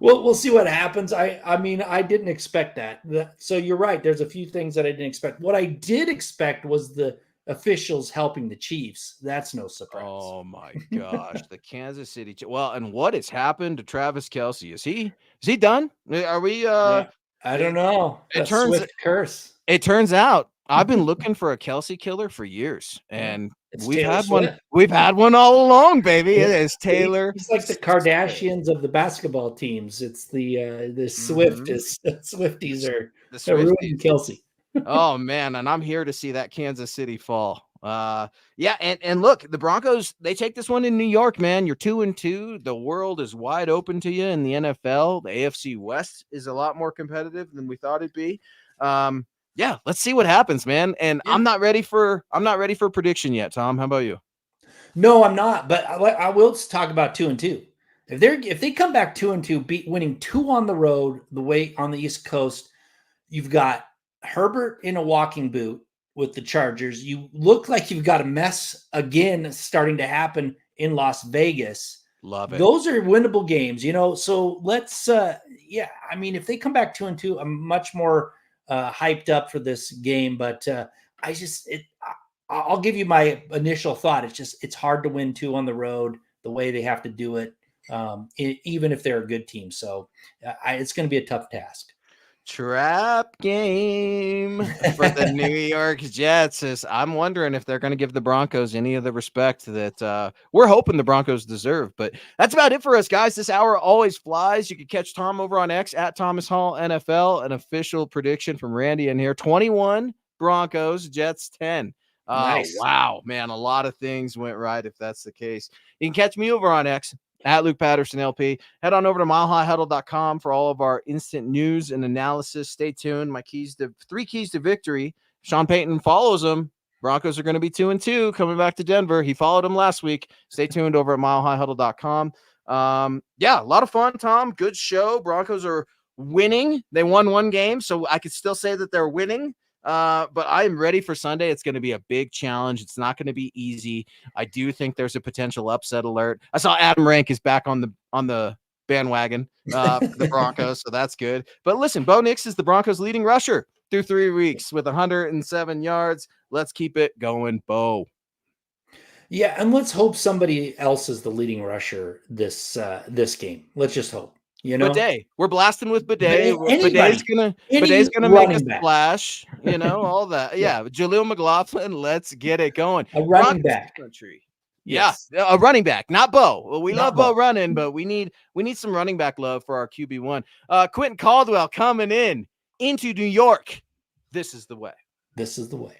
Well, we'll see what happens. I mean, I didn't expect that. So you're right. There's a few things that I didn't expect. What I did expect was the officials helping the Chiefs. That's no surprise. Oh my gosh, the Kansas City. Well, and what has happened to Travis Kelce? Is he done? Are we? I don't know. Swift curse. It turns out I've been looking for a Kelce killer for years, and we've had one. We've had one all along, baby. It is Taylor. He's like the Kardashians of the basketball teams. It's the Swift is Swifties are ruining Kelce. Oh man, and I'm here to see that Kansas City fall. And look, the Broncos, they take this one in New York, man. You're 2-2. The world is wide open to you in the NFL. The AFC West is a lot more competitive than we thought it'd be. Let's see what happens, man. And I'm not ready for prediction yet, Tom. How about you? No, I'm not, but I will talk about 2-2. If they come back 2-2, winning 2 on the road, the way on the East Coast, you've got Herbert in a walking boot with the Chargers. You look like you've got a mess again starting to happen in Las Vegas. Love it. Those are winnable games, so let's I mean, if they come back 2-2, I'm much more hyped up for this game, but I'll give you my initial thought. It's hard to win 2 on the road the way they have to do it, even if they're a good team. So it's going to be a tough task. Trap game for the New York Jets. I'm wondering if they're going to give the Broncos any of the respect that we're hoping the Broncos deserve. But that's about it for us, guys. This hour always flies. You can catch Tom over on X at Thomas Hall NFL. An official prediction from Randy in here: 21 Broncos, Jets 10. Nice. Wow, man, a lot of things went right if that's the case. You can catch me over on X at Luke Patterson LP. Head on over to milehighhuddle.com for all of our instant news and analysis. Stay tuned. My 3 keys to victory. Sean Payton follows them. Broncos are going to be 2-2 coming back to Denver. He followed them last week. Stay tuned over at milehighhuddle.com. A lot of fun, Tom. Good show. Broncos are winning. They won 1 game, so I could still say that they're winning. But I am ready for Sunday. It's going to be a big challenge. It's not going to be easy. I do think there's a potential upset alert. I saw Adam Rank is back on the bandwagon for the Broncos, so that's good. But listen, Bo Nix is the Broncos' leading rusher through 3 weeks with 107 yards. Let's keep it going, Bo. Yeah, and let's hope somebody else is the leading rusher this game. Let's just hope. Bidet. We're blasting with Bidet. Bidet's gonna make a splash. All that. Yeah, Jaleel McLaughlin. Let's get it going. A running back. Country. Yes. Yeah, a running back, not Bo. Well, we love Bo running, but we need some running back love for our QB1. Quentin Caldwell coming into New York. This is the way. This is the way.